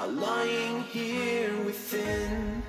are lying here within.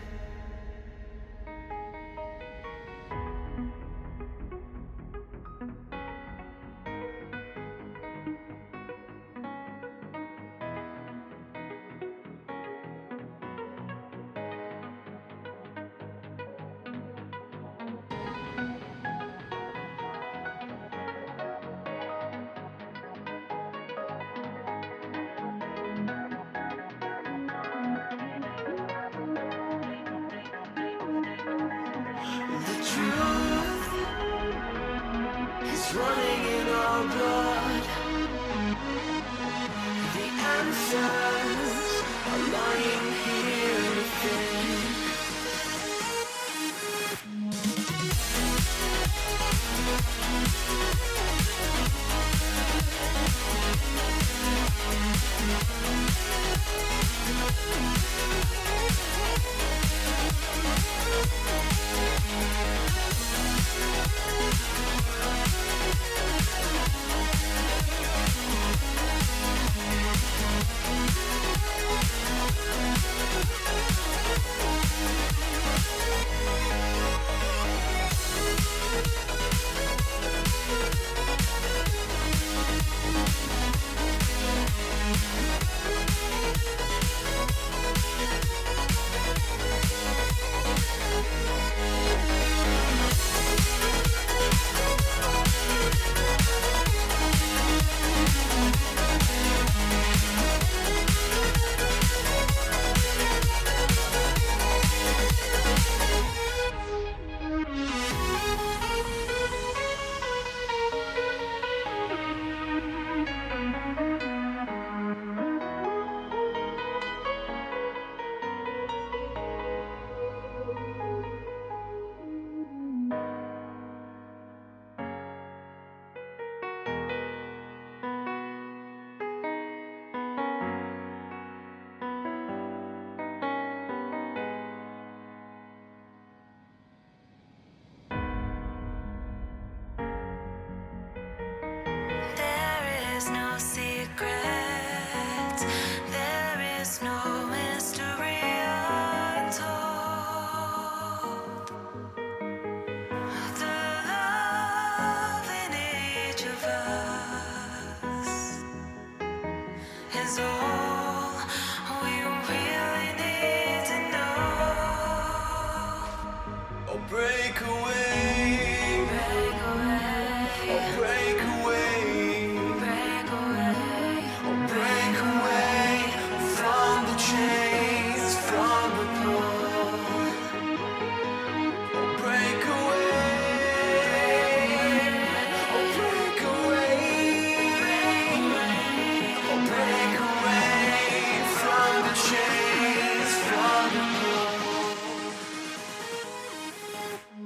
Running in our blood, the answers are lying here within.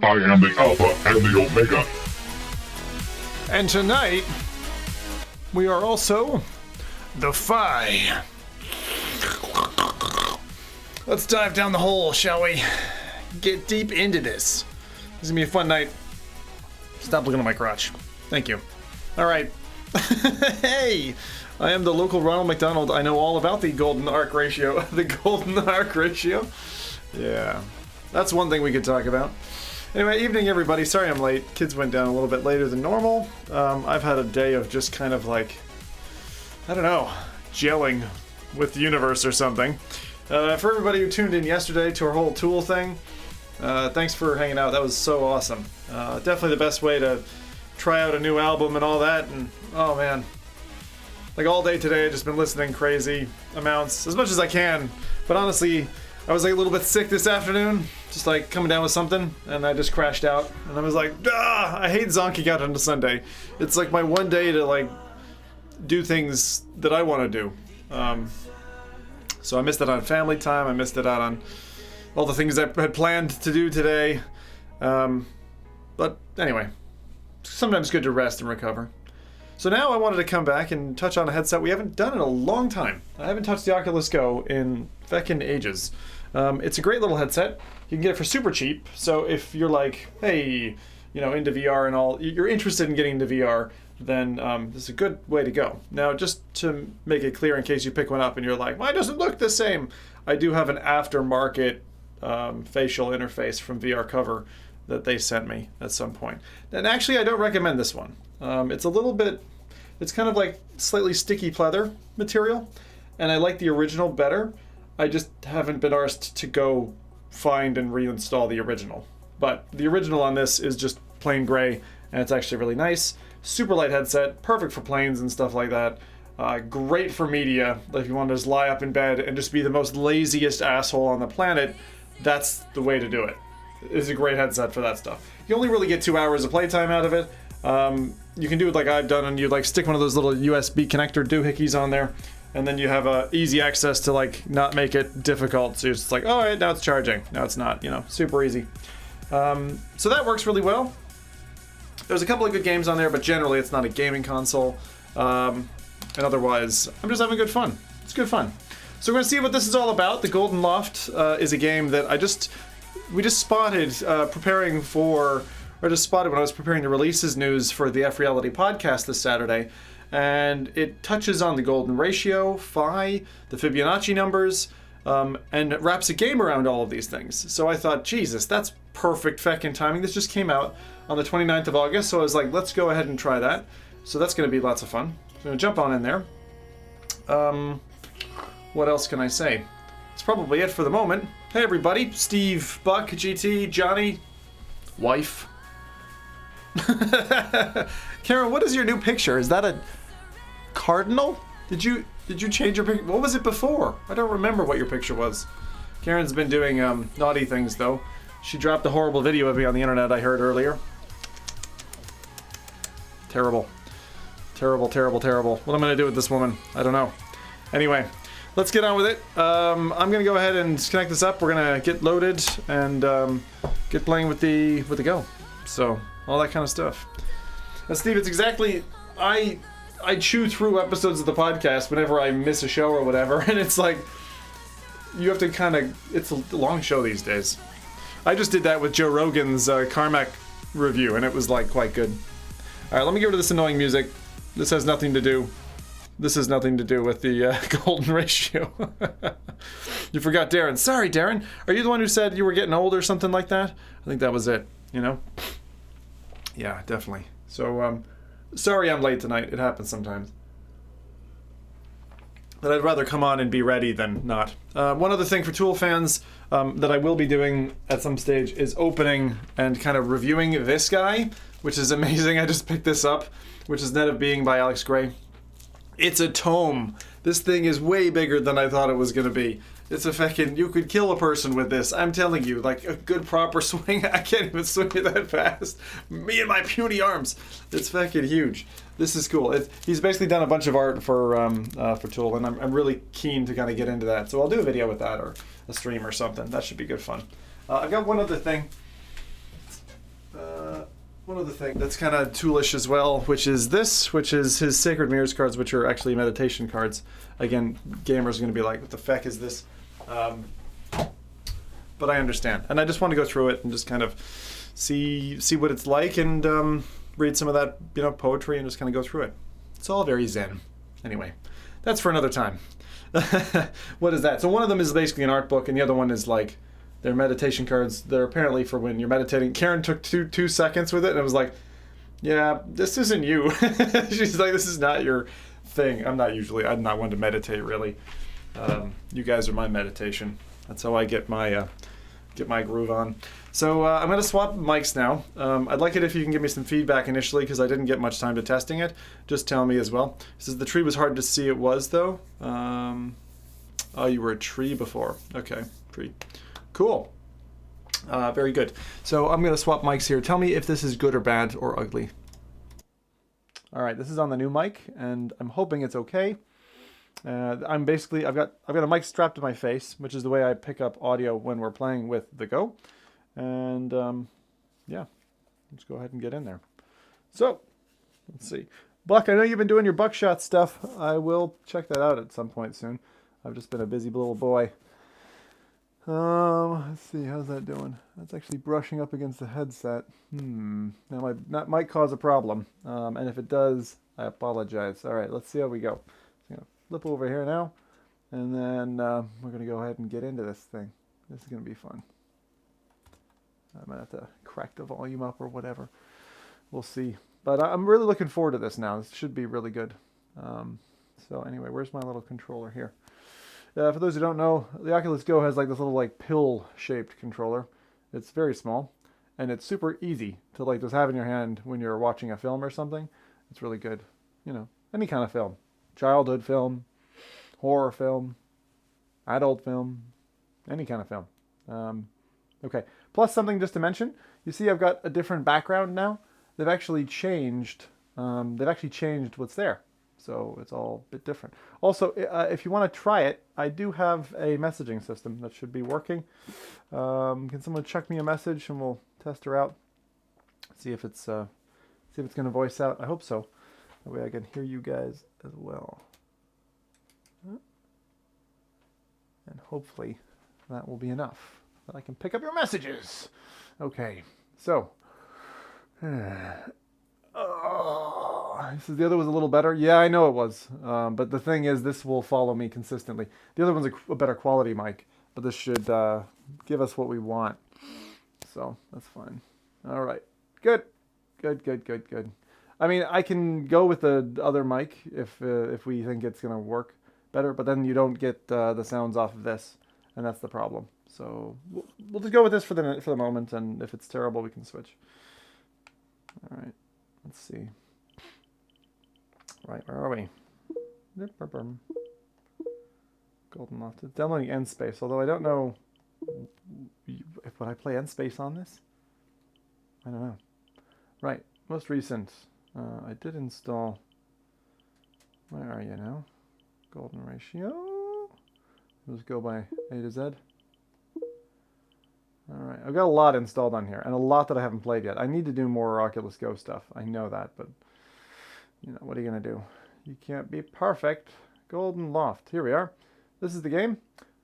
I am the Alpha and the Omega. And tonight, we are also the Phi. Let's dive down the hole, shall we? Get deep into this. This is gonna be a fun night. Stop looking at my crotch. Thank you. All right. Hey, I am the local Ronald McDonald. I know all about the golden arc ratio. The golden arc ratio. Yeah, that's one thing we could talk about. Anyway, evening everybody. Sorry I'm late. Kids went down a little bit later than normal. I've had a day of just kind of like, I don't know, gelling with the universe or something. For everybody who tuned in yesterday to our whole Tool thing, thanks for hanging out. That was so awesome. Definitely the best way to try out a new album and all that. And oh man, like all day today I've just been listening crazy amounts, as much as I can. But honestly, I was like a little bit sick this afternoon, just like coming down with something, and I just crashed out. And I was like, I hate zonking out on a Sunday. It's like my one day to like do things that I want to do. So I missed it on family time. I missed it out on all the things I had planned to do today. But anyway, sometimes good to rest and recover. So now I wanted to come back and touch on a headset we haven't done in a long time. I haven't touched the Oculus Go in feckin' ages. It's a great little headset. You can get it for super cheap. So if you're like, hey, into VR and all, you're interested in getting into VR, then this is a good way to go. Now, just to make it clear in case you pick one up and you're like, well, it doesn't look the same. I do have an aftermarket facial interface from VR Cover that they sent me at some point. And actually, I don't recommend this one. It's a little bit, it's kind of like slightly sticky pleather material, and I like the original better. I just haven't been arsed to go find and reinstall the original. But the original on this is just plain gray, and it's actually really nice. Super light headset, perfect for planes and stuff like that. Great for media. If you want to just lie up in bed and just be the most laziest asshole on the planet, that's the way to do it. It's a great headset for that stuff. You only really get 2 hours of playtime out of it. You can do it like I've done, and you like stick one of those little USB connector doohickeys on there, and then you have easy access to like not make it difficult. So you're just like, all right, now it's charging. Now it's not, super easy. So that works really well. There's a couple of good games on there, but generally it's not a gaming console. And otherwise, I'm just having good fun. It's good fun. So we're going to see what this is all about. The Golden Loft is a game that we just spotted when I was preparing the releases news for the F Reality podcast this Saturday. And it touches on the golden ratio, phi, the Fibonacci numbers, and wraps a game around all of these things. So I thought, Jesus, that's perfect feckin' timing. This just came out on the 29th of August, so I was like, let's go ahead and try that. So that's going to be lots of fun. So I'm going to jump on in there. What else can I say? It's probably it for the moment. Hey everybody, Steve, Buck, GT, Johnny, wife. Karen, what is your new picture? Is that a cardinal? Did you change your picture? What was it before? I don't remember what your picture was. Karen's been doing naughty things though. She dropped a horrible video of me on the internet I heard earlier. Terrible. Terrible, terrible, terrible. What am I going to do with this woman? I don't know. Anyway, let's get on with it. I'm going to go ahead and connect this up. We're going to get loaded and get playing with the Go. So, all that kind of stuff. And Steve, it's exactly... I chew through episodes of the podcast whenever I miss a show or whatever, and it's like... You have to kind of... It's a long show these days. I just did that with Joe Rogan's Carmack review, and it was, like, quite good. Alright, let me get rid of this annoying music. This has nothing to do... This has nothing to do with the golden ratio. You forgot Darren. Sorry, Darren. Are you the one who said you were getting old or something like that? I think that was it, Yeah, definitely. So, sorry I'm late tonight. It happens sometimes. But I'd rather come on and be ready than not. One other thing for Tool fans that I will be doing at some stage is opening and kind of reviewing this guy, which is amazing. I just picked this up, which is Net of Being by Alex Gray. It's a tome. This thing is way bigger than I thought it was going to be. It's a fucking... You could kill a person with this. I'm telling you, like a good proper swing. I can't even swing it that fast. Me and my puny arms. It's fucking huge. This is cool. He's basically done a bunch of art for Tool, and I'm really keen to kind of get into that. So I'll do a video with that or a stream or something. That should be good fun. I've got one other thing. That's kind of toolish as well, which is his Sacred Mirrors cards, which are actually meditation cards. Again, gamers are going to be like, what the feck is this? But I understand. And I just want to go through it and just kind of see what it's like and read some of that, poetry and just kind of go through it. It's all very zen. Anyway, that's for another time. What is that? So one of them is basically an art book, and the other one is like... They're meditation cards. They're apparently for when you're meditating. Karen took two seconds with it, and it was like, yeah, this isn't you. She's like, this is not your thing. I'm not one to meditate, really. You guys are my meditation. That's how I get my groove on. So I'm going to swap mics now. I'd like it if you can give me some feedback initially, because I didn't get much time to testing it. Just tell me as well. It says the tree was hard to see. It was, though. Oh, you were a tree before. Okay, tree. Cool. Very good. So I'm going to swap mics here. Tell me if this is good or bad or ugly. All right, this is on the new mic, and I'm hoping it's okay. I've got a mic strapped to my face, which is the way I pick up audio when we're playing with the Go. And yeah, let's go ahead and get in there. So let's see. Buck, I know you've been doing your buckshot stuff. I will check that out at some point soon. I've just been a busy little boy. Let's see, how's that doing? That's actually brushing up against the headset. That might cause a problem. And if it does, I apologize. All right, let's see how we go. So I'm gonna flip over here now, and then we're gonna go ahead and get into this thing. This is gonna be fun. I might have to crack the volume up or whatever. We'll see. But I'm really looking forward to this now. This should be really good. So anyway, where's my little controller here? For those who don't know, the Oculus Go has like this little like pill-shaped controller. It's very small, and it's super easy to like just have in your hand when you're watching a film or something. It's really good. You know, any kind of film. Childhood film, horror film, adult film, any kind of film. Okay, plus something just to mention, you see I've got a different background now. They've actually changed what's there. So it's all a bit different. Also, if you want to try it, I do have a messaging system that should be working. Can someone chuck me a message and we'll test her out? See if it's going to voice out. I hope so. That way I can hear you guys as well. And hopefully that will be enough that I can pick up your messages. Okay, so. The other was a little better. Yeah, I know it was. But the thing is, this will follow me consistently. The other one's a better quality mic, but this should give us what we want. So that's fine. All right. Good. I mean, I can go with the other mic if we think it's going to work better, but then you don't get the sounds off of this, and that's the problem. So we'll just go with this for the moment, and if it's terrible, we can switch. All right. Let's see. Right, where are we? Golden Loft. It's downloading N-Space, although I don't know if would I play N-Space on this? I don't know. Right, most recent. I did install. Where are you now? Golden Ratio. Let's go by A to Z. Alright, I've got a lot installed on here, and a lot that I haven't played yet. I need to do more Oculus Go stuff. I know that, but, you know, what are you going to do? You can't be perfect. Golden Loft. Here we are. This is the game.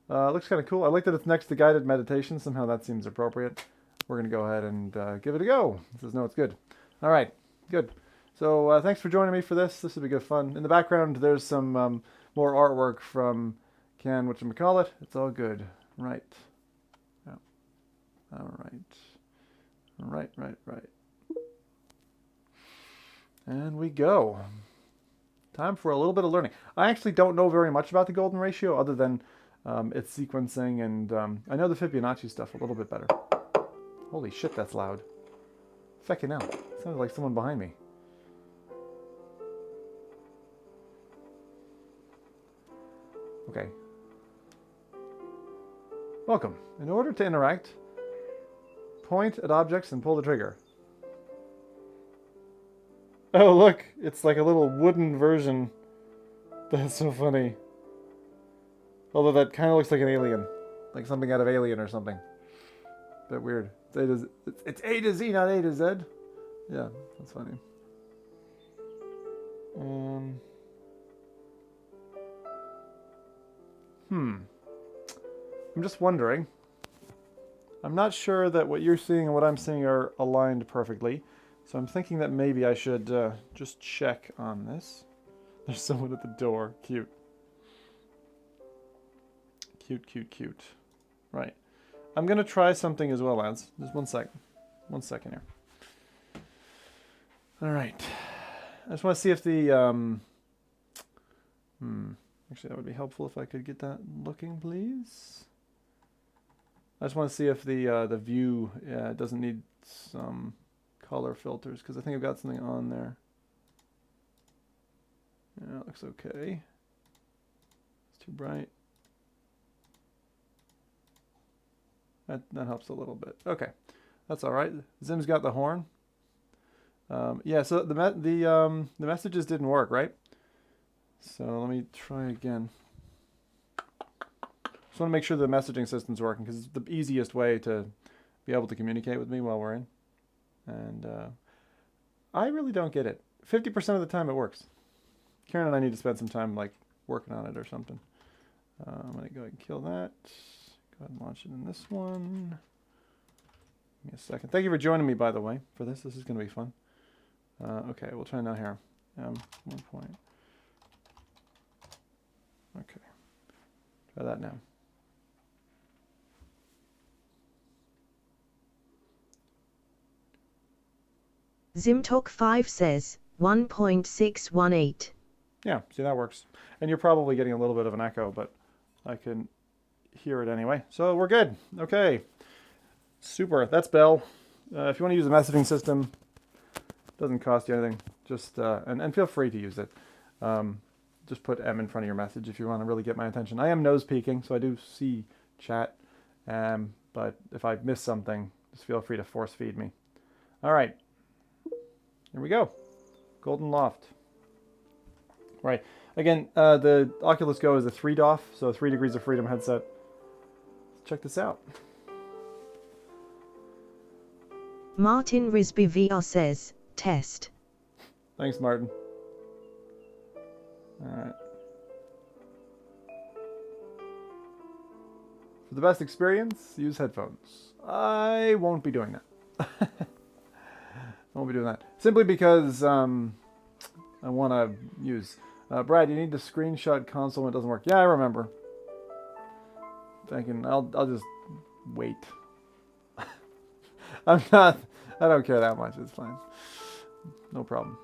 Looks kind of cool. I like that it's next to guided meditation. Somehow that seems appropriate. We're going to go ahead and give it a go. It says, no, it's good. Alright, good. So, thanks for joining me for this. This will be good fun. In the background, there's some more artwork from whatchamacallit. It's all good. Right. Right. And we go. Time for a little bit of learning. I actually don't know very much about the Golden Ratio other than its sequencing, and I know the Fibonacci stuff a little bit better. Holy shit, that's loud. Feckin' out. Sounded like someone behind me. Okay. Welcome. In order to interact, point at objects and pull the trigger. Oh, look! It's like a little wooden version. That's so funny. Although that kind of looks like an alien. Like something out of Alien or something. Bit weird. It's A to Z, not A to Z. Yeah, that's funny. I'm just wondering. I'm not sure that what you're seeing and what I'm seeing are aligned perfectly. So I'm thinking that maybe I should just check on this. There's someone at the door. Cute. Cute. Right. I'm going to try something as well, lads. Just 1 second. 1 second here. Alright. I just want to see if the... Actually, that would be helpful if I could get that looking, please. I just want to see if the view doesn't need some color filters, because I think I've got something on there. Yeah, it looks okay. It's too bright. That helps a little bit. Okay, that's all right. Zim's got the horn. Yeah, so the messages didn't work, right? So let me try again. Just want to make sure the messaging system's working, because it's the easiest way to be able to communicate with me while we're in. And I really don't get it. 50% of the time it works. Karen and I need to spend some time like working on it or something. I'm going to go ahead and kill that. Go ahead and launch it in this one. Give me a second. Thank you for joining me, by the way, for this. This is going to be fun. Okay, we'll try now here. 1 point. Okay. Try that now. Zimtalk5 says 1.618. Yeah, see, that works. And you're probably getting a little bit of an echo, but I can hear it anyway. So we're good. Okay. Super. That's Bell. If you want to use a messaging system, it doesn't cost you anything. Just and feel free to use it. Just put M in front of your message if you want to really get my attention. I am nose peeking, so I do see chat. But if I miss something, just feel free to force feed me. All right. Here we go. Golden Loft. Right. Again, the Oculus Go is a 3 DOF, so 3 degrees of freedom headset. Let's check this out. Martin Risby VR says, test. Thanks, Martin. Alright. For the best experience, use headphones. I won't be doing that. I won't be doing that. Simply because I want to use... Brad, you need to screenshot console when it doesn't work. Yeah, I remember. I'll just wait. I don't care that much. It's fine. No problem.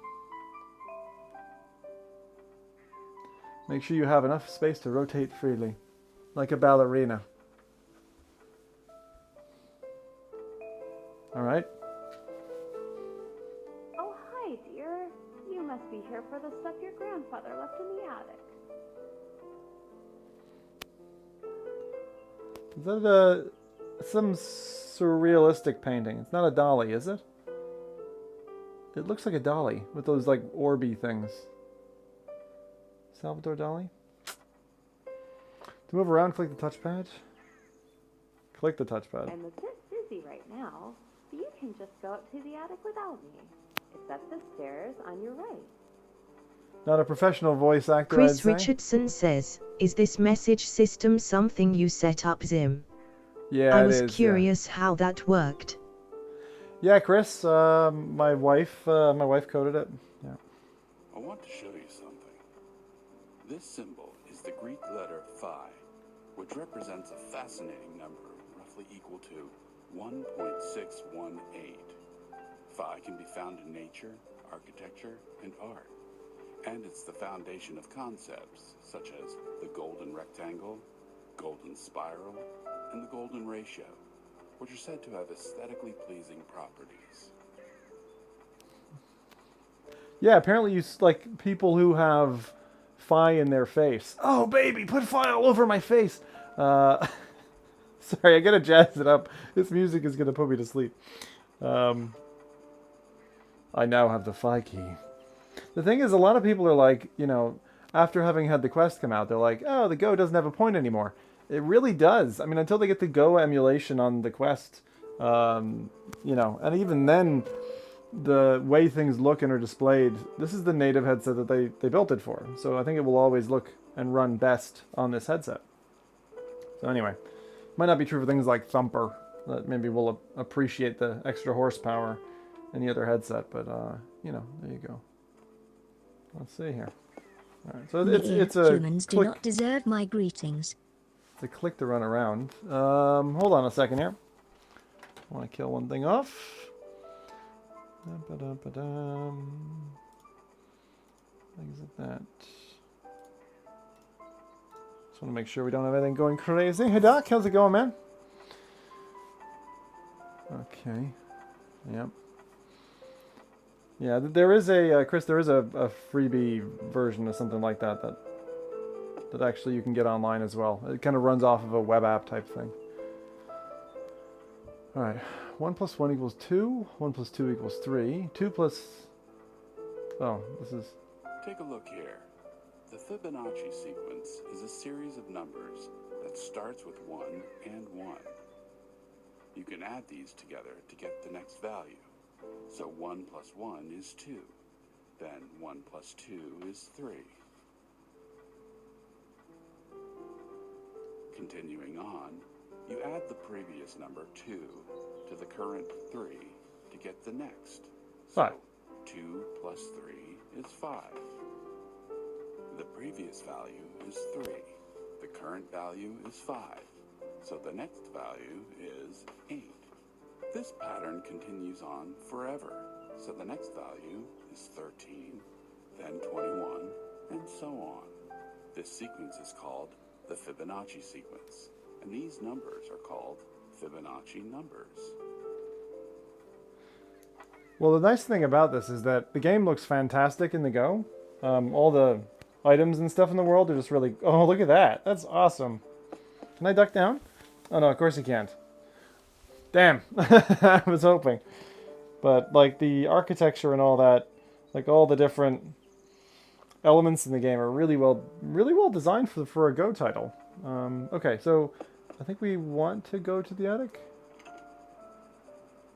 Make sure you have enough space to rotate freely. Like a ballerina. Alright. Oh, hi, dear. You must be here for the stuff your grandfather left in the attic. Is that some surrealistic painting? It's not a dolly, is it? It looks like a dolly with those like orby things. Salvador Dali? To move around, click the touchpad. Click the touchpad. I'm a bit busy right now, so you can just go up to the attic without me. It's up the stairs on your right. Not a professional voice actor, Chris I'd say. Richardson says, is this message system something you set up, Zim? Yeah, I it was is, curious how that worked. Yeah, Chris, my wife coded it. Yeah. I want to show you something. This symbol is the Greek letter phi, which represents a fascinating number roughly equal to 1.618. Phi can be found in nature, architecture, and art. And it's the foundation of concepts such as the golden rectangle, golden spiral, and the golden ratio, which are said to have aesthetically pleasing properties. Yeah, apparently you like people who have phi in their face. Oh, baby, put phi all over my face. Sorry, I gotta jazz it up. This music is gonna put me to sleep. I now have the phi key. The thing is, a lot of people are like, you know, after having had the Quest come out, they're like, oh, the Go doesn't have a point anymore. It really does. I mean, until they get the Go emulation on the Quest, you know, and even then, the way things look and are displayed, this is the native headset that they built it for. So I think it will always look and run best on this headset. So anyway, might not be true for things like Thumper, that maybe we'll appreciate the extra horsepower in the other headset, but, you know, there you go. Let's see here. All right, so it's a humans click. do not deserve my greetings. It's a click to run around. Hold on a second here. I want to kill one thing off. Exit that. Just want to make sure we don't have anything going crazy. Hey Doc, how's it going, man? Okay. Yep. Yeah, there is a Chris. There is a freebie version of something like that that actually you can get online as well. It kind of runs off of a web app type thing. All right, 1 + 1 = 2. 1 + 2 = 3. 2 plus. Oh, this is. Take a look here. The Fibonacci sequence is a series of numbers that starts with 1 and 1. You can add these together to get the next value. So 1 + 1 is 2. Then 1 + 2 is 3. Continuing on, You add the previous number 2 to the current 3 to get the next. So 5. 2 plus 3 is 5. The previous value is 3. The current value is 5. So the next value is 8. This pattern continues on forever. So the next value is 13, then 21, and so on. This sequence is called the Fibonacci sequence, and these numbers are called Fibonacci numbers. Well, the nice thing about this is that the game looks fantastic in the Go. All the items and stuff in the world are just really... Oh, look at that. That's awesome. Can I duck down? Oh, no, of course you can't. Damn. I was hoping. But, like, the architecture and all that, like, all the different elements in the game are really well designed for a Go title. Okay, so I think we want to go to the attic.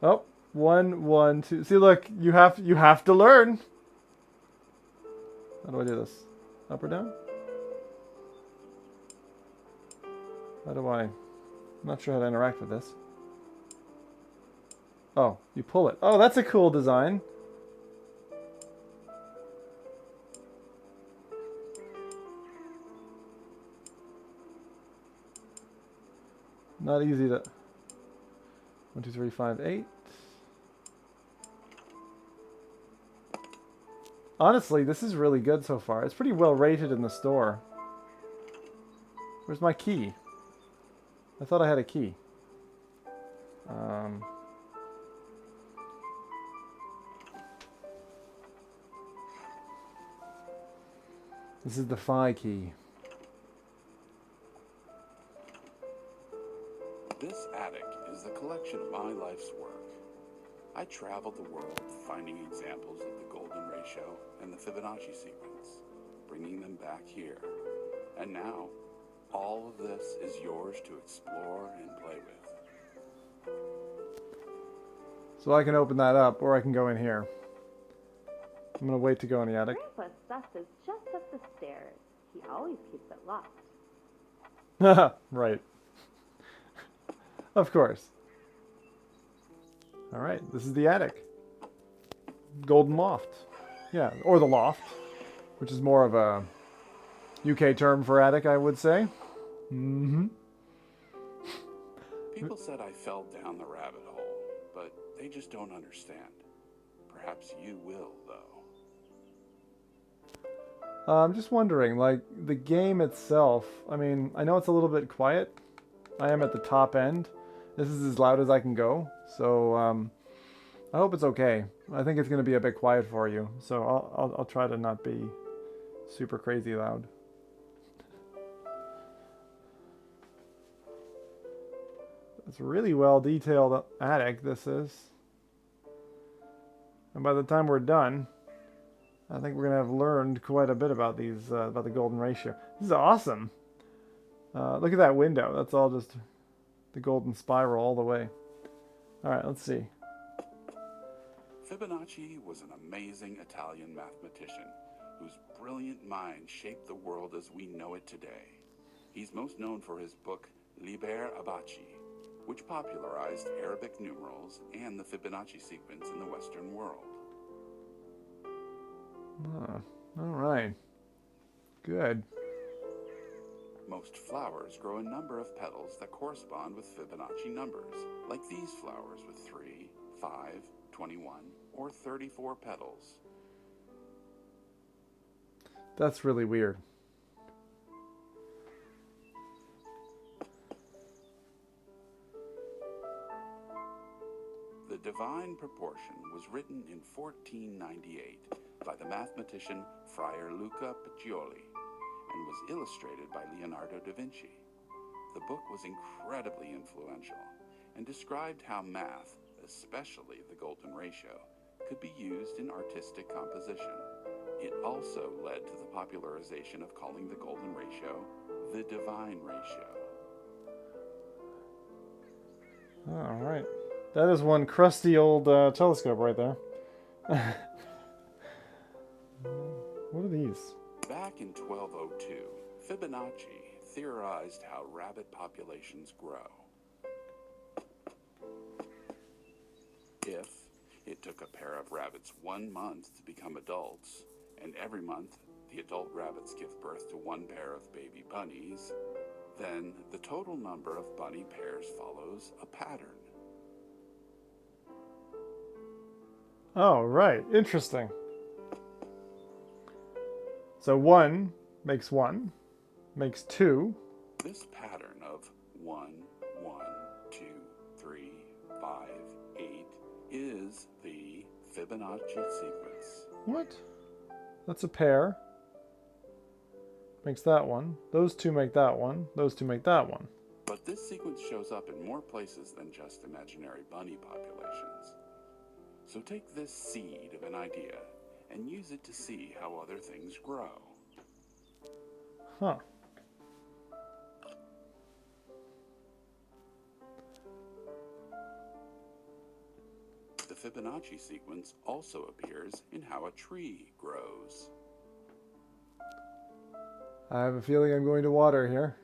Oh, 1, 1, 2. See, look, you have to learn. How do I do this? Up or down? How do I? I'm not sure how to interact with this. Oh, you pull it. Oh, that's a cool design. Not easy to... 1, 2, 3, 5, 8. Honestly, this is really good so far. It's pretty well rated in the store. Where's my key? I thought I had a key. This is the Phi key. This attic is the collection of my life's work. I traveled the world finding examples of the Golden Ratio and the Fibonacci sequence, bringing them back here. And now, all of this is yours to explore and play with. So I can open that up, or I can go in here. I'm gonna wait to go in the attic. Grandpa's stuff is just up the stairs. He always keeps it locked. Right. Of course. Alright, this is the attic. Golden Loft. Yeah, or the Loft, which is more of a UK term for attic, I would say. Mm-hmm. People said I fell down the rabbit hole, but they just don't understand. Perhaps you will, though. I'm just wondering, like, the game itself, I mean, I know it's a little bit quiet. I am at the top end. This is as loud as I can go, so I hope it's okay. I think it's going to be a bit quiet for you, so I'll try to not be super crazy loud. It's a really well detailed attic, this is. And by the time we're done, I think we're going to have learned quite a bit about these, about the Golden Ratio. This is awesome. Look at that window. That's all just the golden spiral all the way. Alright, let's see. Fibonacci was an amazing Italian mathematician whose brilliant mind shaped the world as we know it today. He's most known for his book Liber Abaci, which popularized Arabic numerals and the Fibonacci sequence in the Western world. Alright. Good. Most flowers grow a number of petals that correspond with Fibonacci numbers, like these flowers with 3, 5, 21, or 34 petals. That's really weird. The Divine Proportion was written in 1498 by the mathematician Friar Luca Pacioli and was illustrated by Leonardo da Vinci. The book was incredibly influential and described how math, especially the Golden Ratio, could be used in artistic composition. It also led to the popularization of calling the Golden Ratio the Divine Ratio. All right. That is one crusty old telescope right there. What are these? Back in 1202, Fibonacci theorized how rabbit populations grow. If it took a pair of rabbits 1 month to become adults, and every month the adult rabbits give birth to 1 pair of baby bunnies, then the total number of bunny pairs follows a pattern. Oh, right. Interesting. So 1 makes 1, makes 2. This pattern of 1, 1, 2, 3, 5, 8 is the Fibonacci sequence. What? That's a pair. Makes that one. Those 2 make that one. Those 2 make that one. But this sequence shows up in more places than just imaginary bunny populations. So take this seed of an idea and use it to see how other things grow. Huh. The Fibonacci sequence also appears in how a tree grows. I have a feeling I'm going to water here.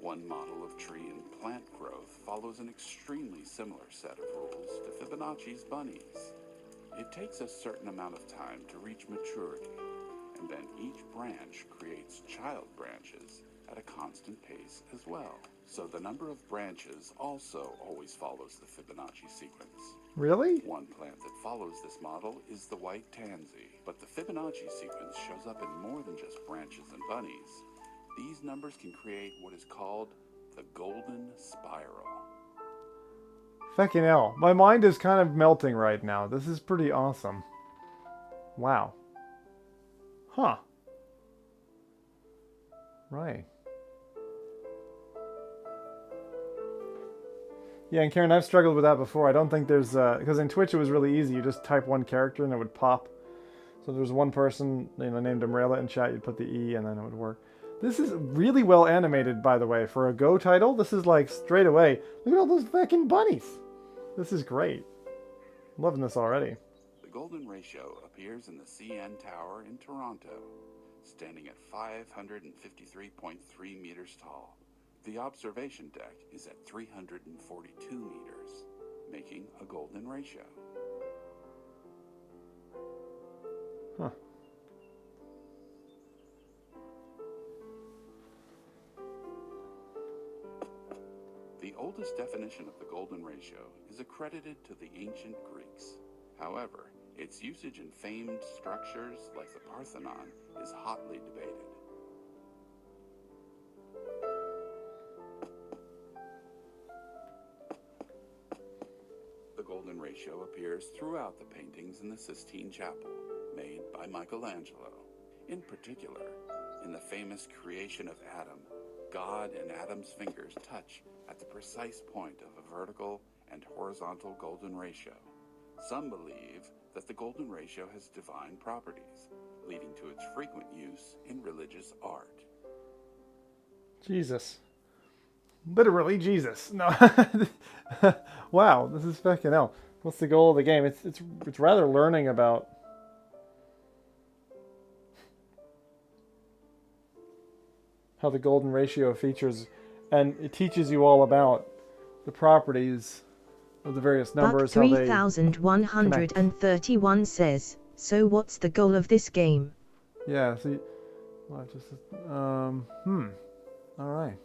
One model of tree and plant growth follows an extremely similar set of rules to Fibonacci's bunnies. It takes a certain amount of time to reach maturity, and then each branch creates child branches at a constant pace as well. So the number of branches also always follows the Fibonacci sequence. Really? One plant that follows this model is the white tansy, but the Fibonacci sequence shows up in more than just branches and bunnies. These numbers can create what is called the golden spiral. Feckin' hell. My mind is kind of melting right now. This is pretty awesome. Wow. Huh. Right. Yeah, and Karen, I've struggled with that before. I don't think there's... because in Twitch it was really easy. You just type one character and it would pop. So there's one person, named Umbrella in chat. You'd put the E and then it would work. This is really well animated, by the way. For a Go title, this is like straight away. Look at all those fucking bunnies. This is great. I'm loving this already. The golden ratio appears in the CN Tower in Toronto, standing at 553.3 meters tall. The observation deck is at 342 meters, making a golden ratio. Huh. The oldest definition of the golden ratio is accredited to the ancient Greeks. However, its usage in famed structures like the Parthenon is hotly debated. The golden ratio appears throughout the paintings in the Sistine Chapel, made by Michelangelo. In particular, in the famous creation of Adam, God and Adam's fingers touch at the precise point of a vertical and horizontal golden ratio. Some believe that the golden ratio has divine properties, leading to its frequent use in religious art. Jesus. Literally Jesus. No. Wow, this is fucking hell. What's the goal of the game? It's rather learning about how the golden ratio features, and it teaches you all about the properties of the various numbers. Buck how they 3131 says, so what's the goal of this game? Yeah, see, well, just all right.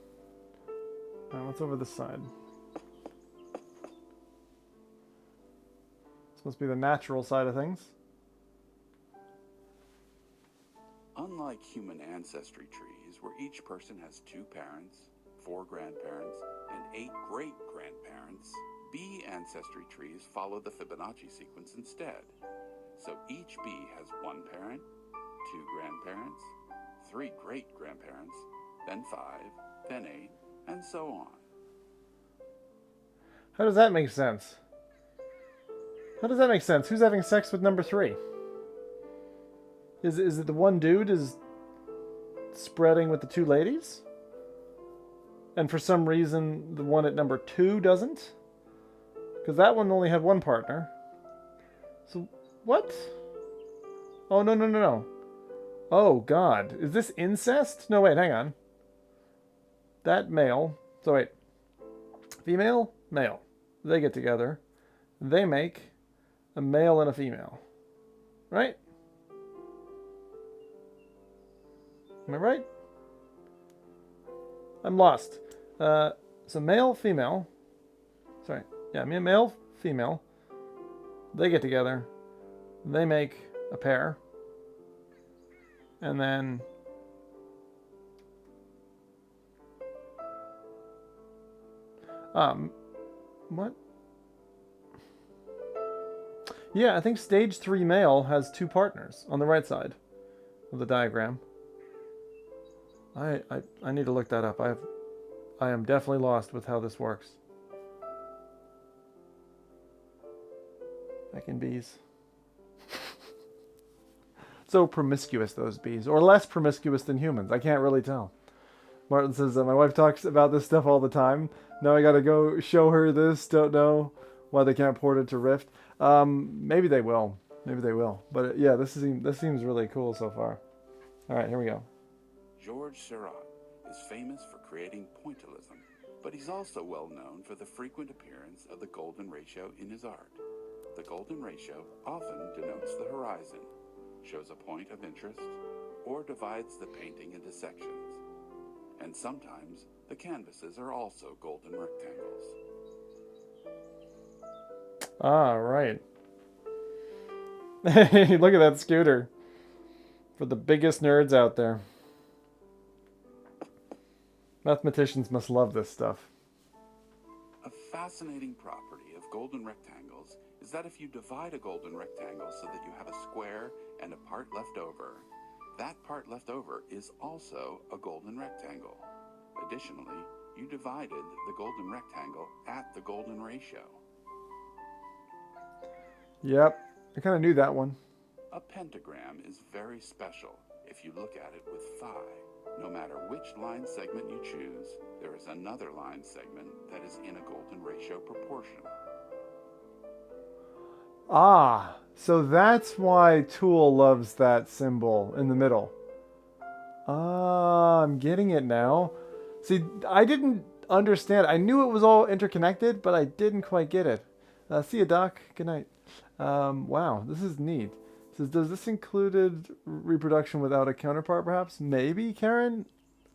What's over this side? This must be the natural side of things. Unlike human ancestry trees, where each person has 2 parents, 4 grandparents, and 8 great-grandparents, bee ancestry trees follow the Fibonacci sequence instead. So each bee has 1 parent, 2 grandparents, 3 great-grandparents, then 5, then 8, and so on. How does that make sense? How does that make sense? Who's having sex with number 3? Is it the one dude is spreading with the 2 ladies? And for some reason, the one at number 2 doesn't? Because that one only had 1 partner. So, what? Oh, no, no, no, no. Oh, God. Is this incest? No, wait, hang on. That male. So, wait. Female, male. They get together. They make a male and a female. Right? Am I right? I'm lost. So male, female. Sorry. Yeah, me and male, female. They get together. They make a pair. And then... what? Yeah, I think stage 3 male has 2 partners on the right side of the diagram. I need to look that up. I am definitely lost with how this works. Fucking bees. So promiscuous, those bees. Or less promiscuous than humans. I can't really tell. Martin says that my wife talks about this stuff all the time. Now I gotta go show her this. Don't know why they can't port it to Rift. Maybe they will. Maybe they will. But yeah, this seems really cool so far. All right, here we go. Georges Seurat is famous for creating pointillism, but he's also well known for the frequent appearance of the golden ratio in his art. The golden ratio often denotes the horizon, shows a point of interest, or divides the painting into sections. And sometimes the canvases are also golden rectangles. Ah, right. Hey, look at that scooter. For the biggest nerds out there. Mathematicians must love this stuff. A fascinating property of golden rectangles is that if you divide a golden rectangle so that you have a square and a part left over, that part left over is also a golden rectangle. Additionally, you divided the golden rectangle at the golden ratio. Yep, I kind of knew that one. A pentagram is very special if you look at it with phi. No matter which line segment you choose, there is another line segment that is in a golden ratio proportion. Ah, so that's why Tool loves that symbol in the middle. Ah, I'm getting it now. See, I didn't understand. I knew it was all interconnected, but I didn't quite get it. See you, Doc. Good night. Wow, this is neat. It says, does this included reproduction without a counterpart, perhaps? Maybe, Karen?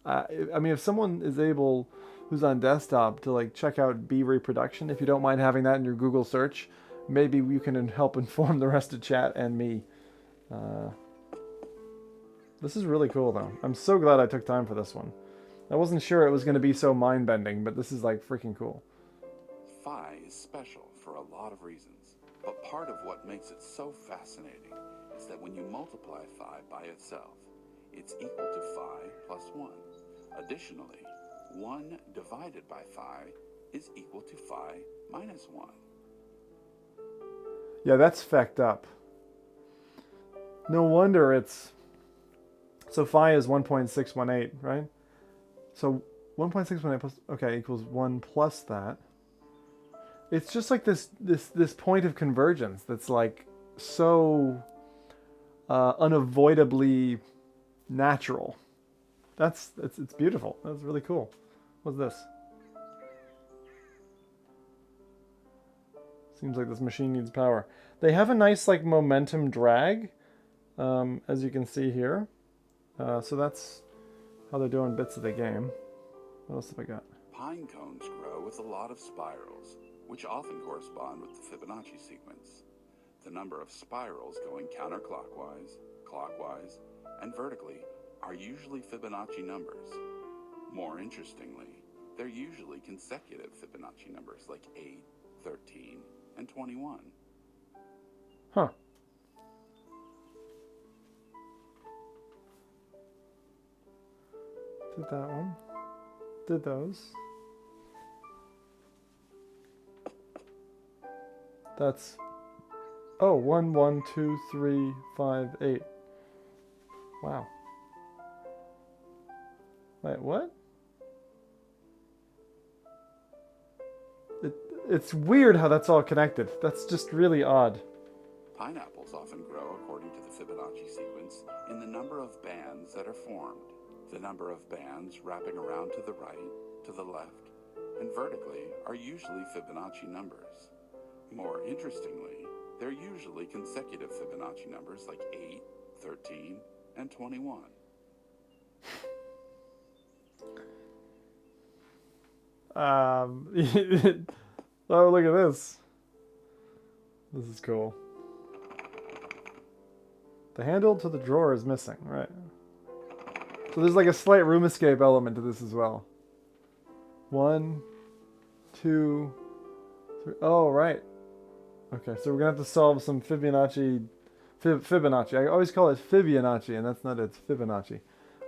I mean, if someone is able, who's on desktop, to like check out B reproduction, if you don't mind having that in your Google search, maybe you can help inform the rest of chat and me. This is really cool, though. I'm so glad I took time for this one. I wasn't sure it was going to be so mind-bending, but this is like freaking cool. Phi is special for a lot of reasons, but part of what makes it so fascinating is that when you multiply phi by itself, it's equal to phi plus 1. Additionally, 1 divided by phi is equal to phi minus 1. Yeah, that's fecked up. No wonder it's... So phi is 1.618, right? So 1.618 plus... Okay, equals 1 plus that. It's just like this point of convergence that's like so unavoidably natural. It's beautiful. That's really cool. What's this? Seems like this machine needs power. They have a nice like momentum drag, as you can see here. So that's how they're doing bits of the game. What else have I got? Pine cones grow with a lot of spirals, which often correspond with the Fibonacci sequence. The number of spirals going counterclockwise, clockwise, and vertically are usually Fibonacci numbers. More interestingly, they're usually consecutive Fibonacci numbers like 8, 13, and 21. Huh. Did that one. Did those. That's... Oh, 1, 1, 2, 3, 5, 8. Wow. Wait, what? It's weird how that's all connected. That's just really odd. Pineapples often grow according to the Fibonacci sequence in the number of bands that are formed. The number of bands wrapping around to the right, to the left, and vertically are usually Fibonacci numbers. More interestingly, they're usually consecutive Fibonacci numbers like 8, 13, and 21. Oh, look at this. This is cool. The handle to the drawer is missing, right? So there's like a slight room escape element to this as well. 1, 2, 3. Oh, right. Okay, so we're gonna have to solve some Fibonacci. Fibonacci. I always call it Fibonacci, and that's not it. It's Fibonacci.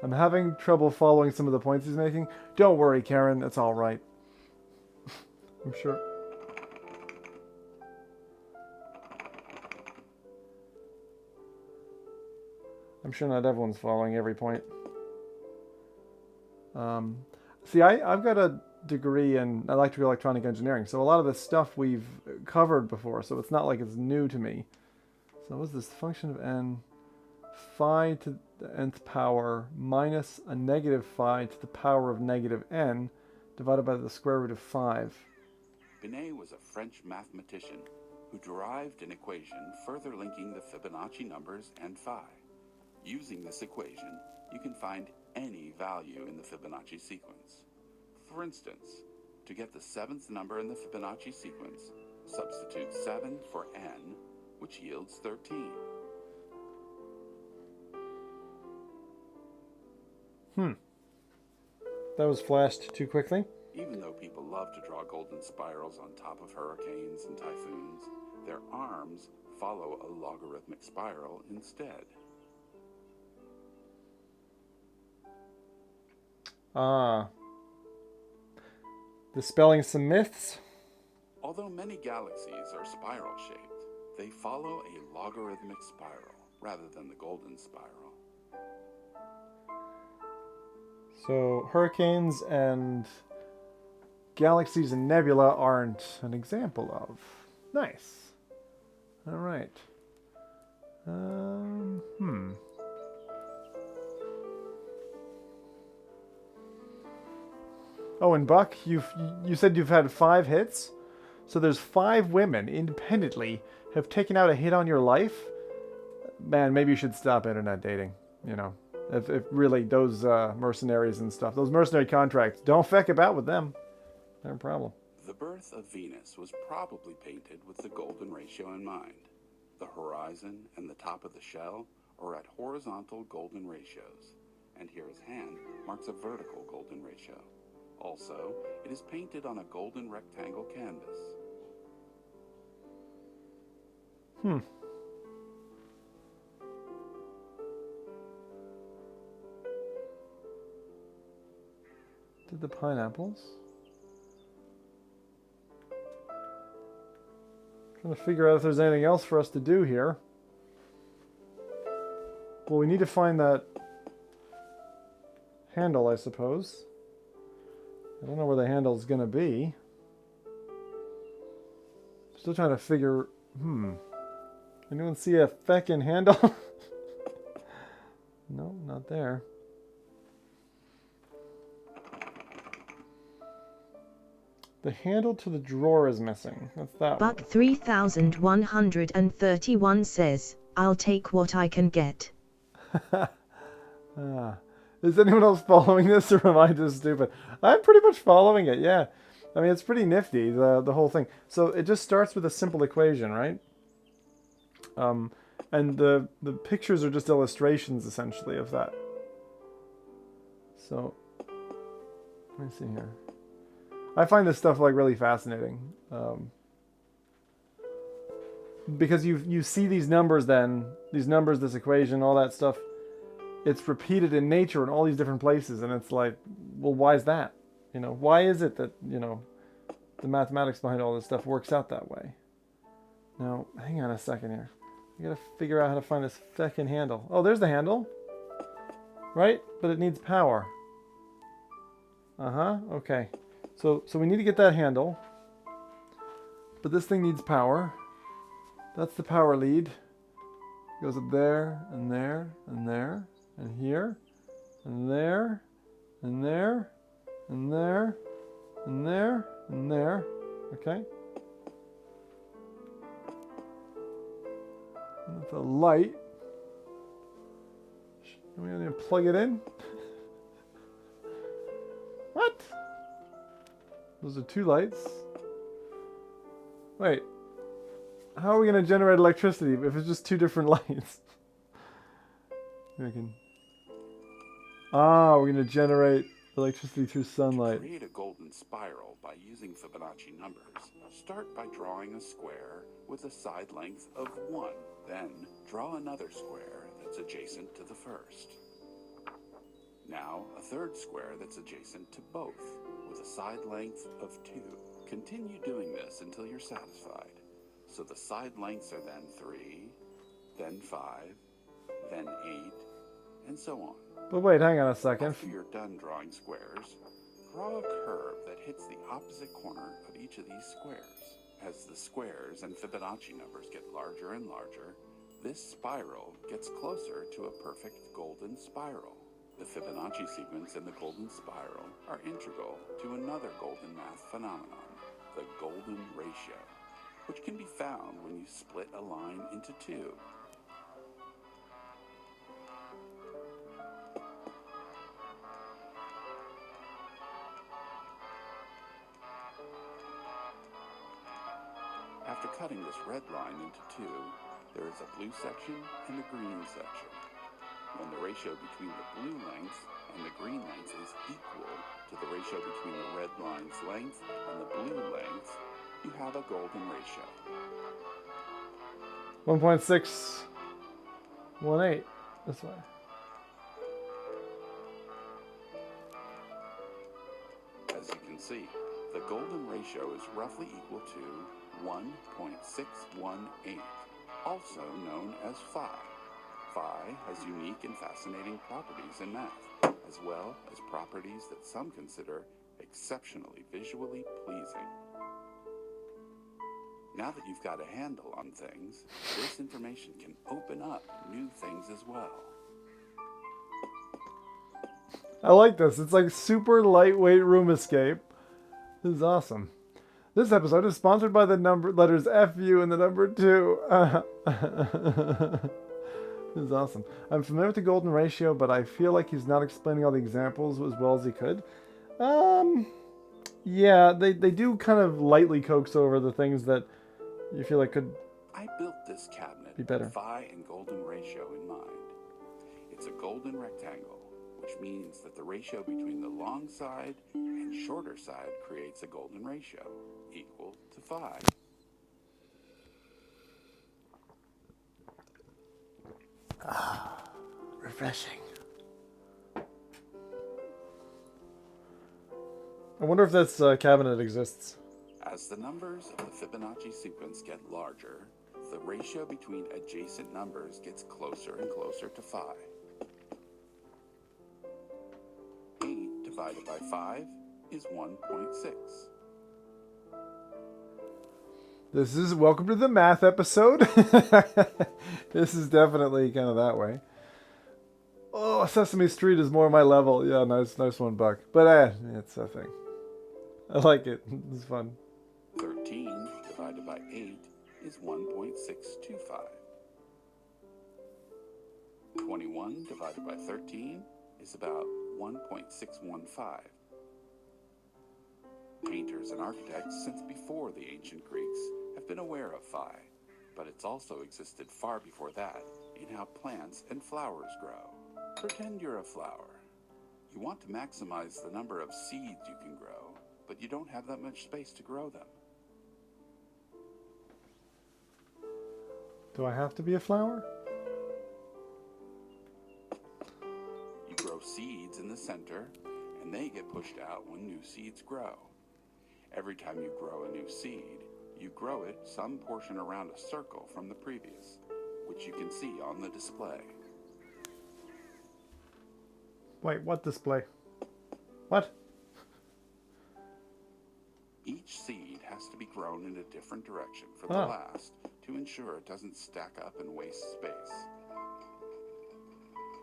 I'm having trouble following some of the points he's making. Don't worry, Karen. It's all right. I'm sure. I'm sure not everyone's following every point. See, I've got a degree in electrical electronic engineering, so a lot of this stuff we've covered before, so it's not like it's new to me. So what's this? Function of n, phi to the nth power minus a negative phi to the power of negative n divided by the square root of 5. Binet was a French mathematician who derived an equation further linking the Fibonacci numbers and phi. Using this equation, you can find any value in the Fibonacci sequence. For instance, to get the 7th number in the Fibonacci sequence, substitute 7 for n, which yields 13. That was flashed too quickly. Even though people love to draw golden spirals on top of hurricanes and typhoons, their arms follow a logarithmic spiral instead. Ah. Dispelling some myths. Although many galaxies are spiral-shaped, they follow a logarithmic spiral rather than the golden spiral. So hurricanes and galaxies and nebula aren't an example of. Nice. All right. Oh, and Buck, you said you've had 5 hits? So there's 5 women independently have taken out a hit on your life? Man, maybe you should stop internet dating, you know. If really those mercenaries and stuff, those mercenary contracts, don't feck about with them. They're a problem. The birth of Venus was probably painted with the golden ratio in mind. The horizon and the top of the shell are at horizontal golden ratios, and here his hand marks a vertical golden ratio. Also, it is painted on a golden rectangle canvas. Did the pineapples? Trying to figure out if there's anything else for us to do here. Well, we need to find that handle, I suppose. I don't know where the handle is going to be. Still trying to figure... Anyone see a feckin' handle? No, not there. The handle to the drawer is missing. That's that Buck one. 3131 says, I'll take what I can get. Is anyone else following this, or am I just stupid? I'm pretty much following it, yeah. I mean, it's pretty nifty, the whole thing. So it just starts with a simple equation, right? And the pictures are just illustrations, essentially, of that. So, let me see here. I find this stuff, like, really fascinating. Because you see these numbers then, this equation, all that stuff. It's repeated in nature in all these different places, and it's like, well, why is that? You know, why is it that, you know, the mathematics behind all this stuff works out that way? Now, hang on a second here. I gotta figure out how to find this feckin' handle. Oh, there's the handle. Right? But it needs power. Okay. So we need to get that handle. But this thing needs power. That's the power lead. Goes up there, and there, and there, and here, and there, and there, and there, and there, and there. Okay. And that's a light. Are we going to plug it in? What? Those are 2 lights. Wait. How are we going to generate electricity if it's just 2 different lights? I can... Ah, we're going to generate electricity through sunlight. To create a golden spiral by using Fibonacci numbers, start by drawing a square with a side length of 1. Then, draw another square that's adjacent to the first. Now, a third square that's adjacent to both, with a side length of 2. Continue doing this until you're satisfied. So the side lengths are then 3, then 5, then 8, and so on. But wait, hang on a second. After you're done drawing squares, draw a curve that hits the opposite corner of each of these squares. As the squares and Fibonacci numbers get larger and larger, this spiral gets closer to a perfect golden spiral. The Fibonacci sequence and the golden spiral are integral to another golden math phenomenon, the golden ratio, which can be found when you split a line into 2. After cutting this red line into 2, there is a blue section and a green section. When the ratio between the blue length and the green length is equal to the ratio between the red line's length and the blue length, you have a golden ratio. 1.618. This way. As you can see, the golden ratio is roughly equal to 1.618, also known as phi. Phi has unique and fascinating properties in math, as well as properties that some consider exceptionally visually pleasing. Now that you've got a handle on things, this information can open up new things as well. I like this. It's like super lightweight room escape. This is awesome. This episode is sponsored by the letters FU and the number 2. This is awesome. I'm familiar with the golden ratio, but I feel like he's not explaining all the examples as well as he could. Yeah, they do kind of lightly coax over the things that you feel like could I built this cabinet be better. with phi and golden ratio in mind. It's a golden rectangle, which means that the ratio between the long side and shorter side creates a golden ratio, equal to phi. Refreshing. I wonder if this cabinet exists. As the numbers of the Fibonacci sequence get larger, the ratio between adjacent numbers gets closer and closer to phi. 8 divided by 5 is 1.6. This is welcome to the math episode. This is definitely kind of that way. Oh, Sesame Street is more my level. Yeah, nice one, Buck. But it's a thing. I like it. It's fun. 13 divided by 8 is 1.625. 21 divided by 13 is about 1.615. Painters and architects since before the ancient Greeks have been aware of phi, but it's also existed far before that in how plants and flowers grow. Pretend you're a flower. You want to maximize the number of seeds you can grow, but you don't have that much space to grow them. Do I have to be a flower? You grow seeds in the center, and they get pushed out when new seeds grow. Every time you grow a new seed, you grow it some portion around a circle from the previous, which you can see on the display. Wait, what display? What? Each seed has to be grown in a different direction for the Oh. last to ensure it doesn't stack up and waste space.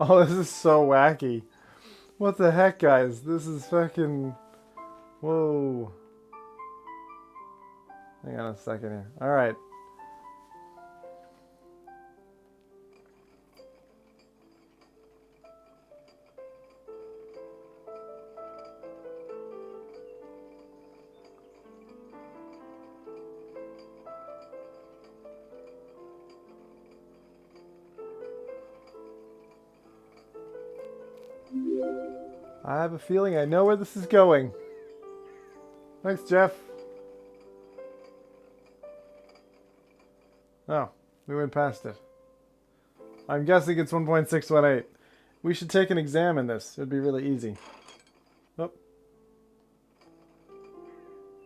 Oh, this is so wacky. What the heck, guys? This is fucking... Whoa. Hang on a second here. Alright. I have a feeling I know where this is going. Thanks, Jeff. Oh, we went past it. I'm guessing it's 1.618. We should take an exam in this. It'd be really easy. Oh.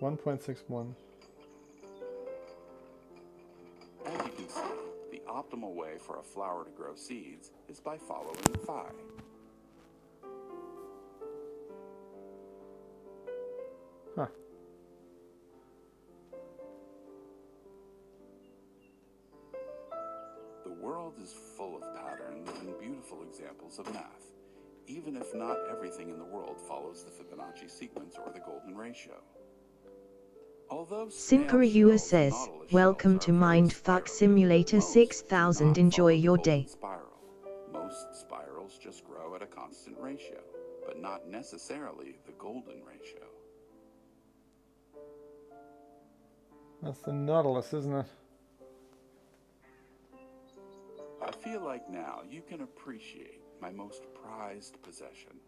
1.61. As you can see, the optimal way for a flower to grow seeds is by following phi. Huh. The world is full of patterns and beautiful examples of math, even if not everything in the world follows the Fibonacci sequence or the golden ratio. Although Simperua says, "Welcome to Mindfuck Simulator 6000. Enjoy your day." Spiral. Most spirals just grow at a constant ratio, but not necessarily the golden ratio. That's the Nautilus, isn't it? I feel like now you can appreciate my most prized possession,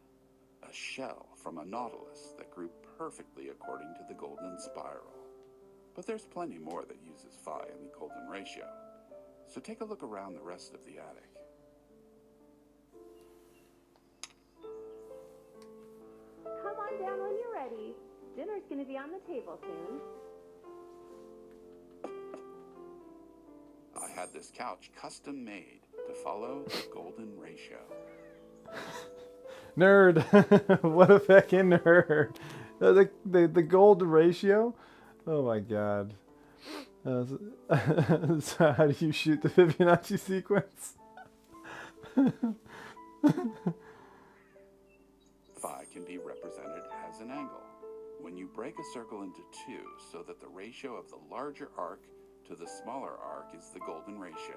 a shell from a nautilus that grew perfectly according to the golden spiral. But there's plenty more that uses phi and the golden ratio, so take a look around the rest of the attic. Come on down when you're ready. Dinner's gonna be on the table soon. I had this couch custom made to follow the golden ratio. Nerd! What a fucking nerd! The gold ratio? Oh my god. So how do you shoot the Fibonacci sequence? Phi can be represented as an angle. When you break a circle into two so that the ratio of the larger arc to the smaller arc is the golden ratio,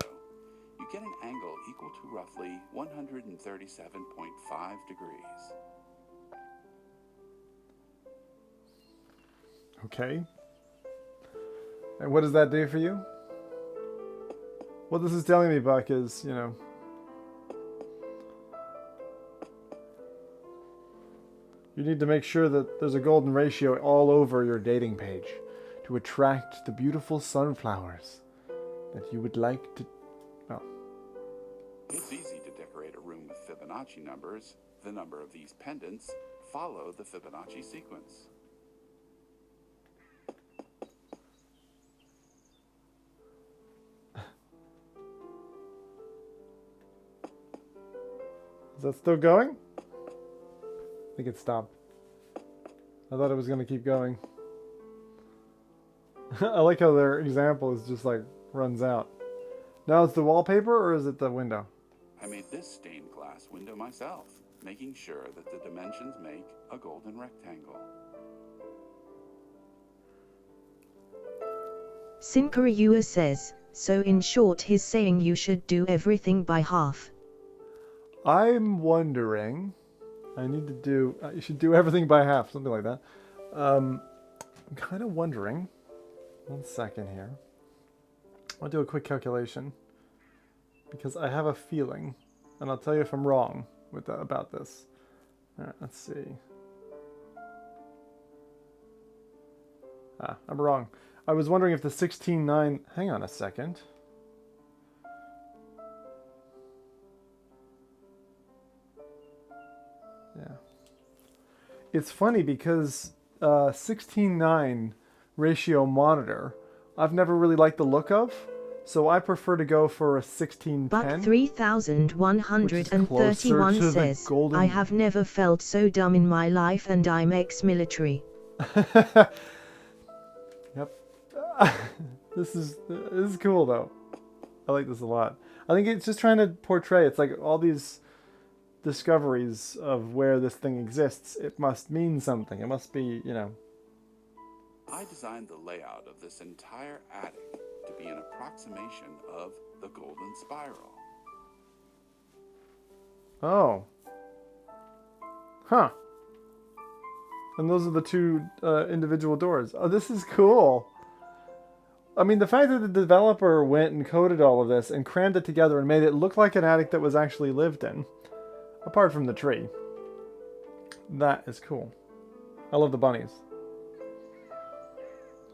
you get an angle equal to roughly 137.5 degrees. Okay. And what does that do for you? What this is telling me, Buck, is, you know, you need to make sure that there's a golden ratio all over your dating page to attract the beautiful sunflowers that you would like to... Well, It's easy to decorate a room with Fibonacci numbers. The number of these pendants follow the Fibonacci sequence. is that still going? I think it stopped. I thought it was going to keep going. I like how their example is just like runs out. Now it's the wallpaper or is it the window? I made this stained glass window myself, making sure that the dimensions make a golden rectangle. Simperua says, so in short he's saying you should do everything by half. I'm wondering... I need to do... you should do everything by half, something like that. I'm kind of wondering... One second here. I'll do a quick calculation. Because I have a feeling, and I'll tell you if I'm wrong with about this. Alright, let's see. I'm wrong. I was wondering if the 16.9... Hang on a second. Yeah. It's funny because 16.9 ratio monitor, I've never really liked the look of, so I prefer to go for a 1610. Buck 3131 says, golden... I have never felt so dumb in my life and I'm ex-military. Yep. This is cool though. I like this a lot. I think it's just trying to portray. It's like all these discoveries of where this thing exists. It must mean something. It must be, you know. I designed the layout of this entire attic to be an approximation of the golden spiral. Oh. Huh. And those are the two individual doors. Oh, this is cool. I mean, the fact that the developer went and coded all of this and crammed it together and made it look like an attic that was actually lived in, apart from the tree, that is cool. I love the bunnies.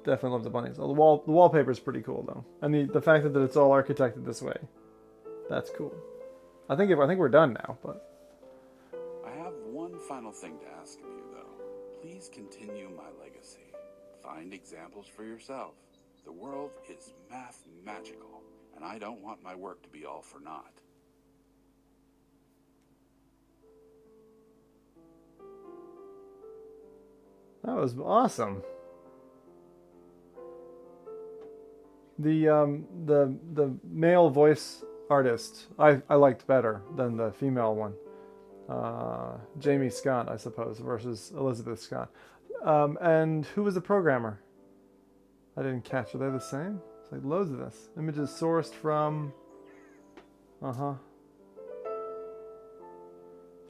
Definitely love the bunnies. The wallpaper is pretty cool though, and the fact that it's all architected this way, that's cool. I think we're done now, but I have one final thing to ask of you, though. Please continue my legacy. Find examples for yourself. The world is magical, and I don't want my work to be all for naught. that was awesome. The male voice artist I liked better than the female one. Jamie Scott, I suppose, versus Elizabeth Scott. And who was the programmer? I didn't catch. Are they the same? It's like loads of this. Images sourced from...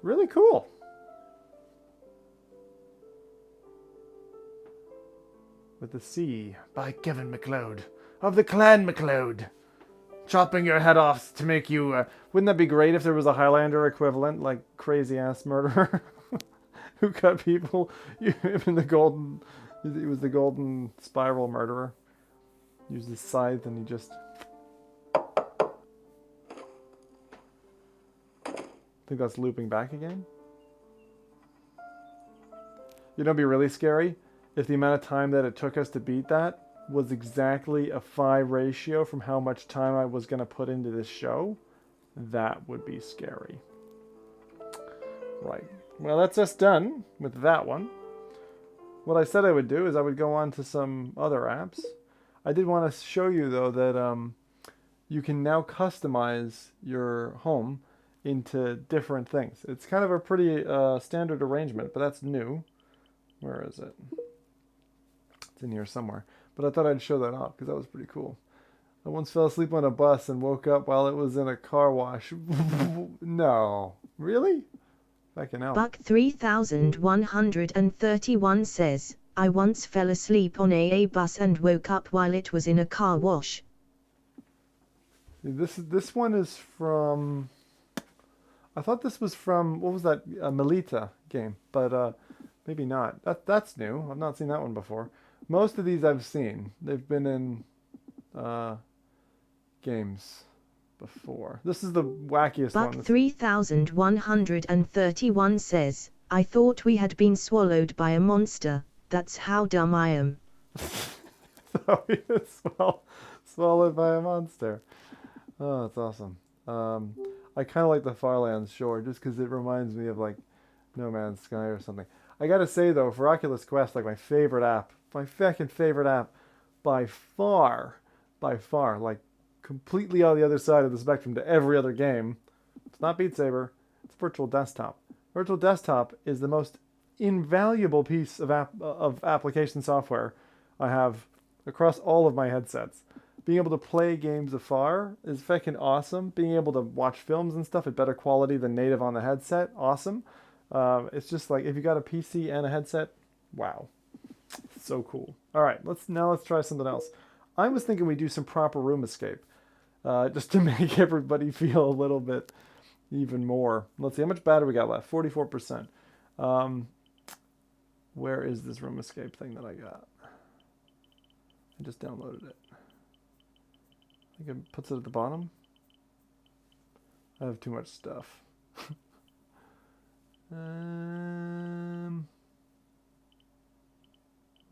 Really cool. With the Sea by Kevin MacLeod of the Clan MacLeod. Chopping your head off to make you... wouldn't that be great if there was a Highlander equivalent, like crazy-ass murderer who cut people? In the golden... He was the golden spiral murderer. Used his scythe and he just... I think that's looping back again. You know, it'd be really scary if the amount of time that it took us to beat that was exactly a 5 ratio from how much time I was going to put into this show. That would be scary. Right. Well, that's us done with that one. What I said I would do is I would go on to some other apps. I did want to show you, though, that you can now customize your home into different things. It's kind of a pretty standard arrangement, but that's new. Where is it? It's in here somewhere. But I thought I'd show that off because that was pretty cool. I once fell asleep on a bus and woke up while it was in a car wash. No. Really? Fucking hell. Buck 3131 says, I once fell asleep on a bus and woke up while it was in a car wash. This one is from... I thought this was from... What was that? Melita game. But maybe not. That's new. I've not seen that one before. Most of these I've seen. They've been in games before. This is the wackiest Buck one. 3131 says, I thought we had been swallowed by a monster. That's how dumb I am. So he was swallowed by a monster. Oh, that's awesome. I kind of like the Farlands Shore just because it reminds me of like No Man's Sky or something. I gotta say though, for Oculus Quest, like my favorite app, my fucking favorite app, by far, like completely on the other side of the spectrum to every other game. It's not Beat Saber. It's Virtual Desktop. Virtual Desktop is the most invaluable piece of application software I have across all of my headsets. Being able to play games afar is fucking awesome. Being able to watch films and stuff at better quality than native on the headset, awesome. It's just like if you got a PC and a headset, wow, so cool. All right, let's try something else. I was thinking we do some proper room escape, just to make everybody feel a little bit even more. Let's see how much battery we got left. 44%. Where is this room escape thing that I got? I just downloaded it. I think it puts it at the bottom. I have too much stuff.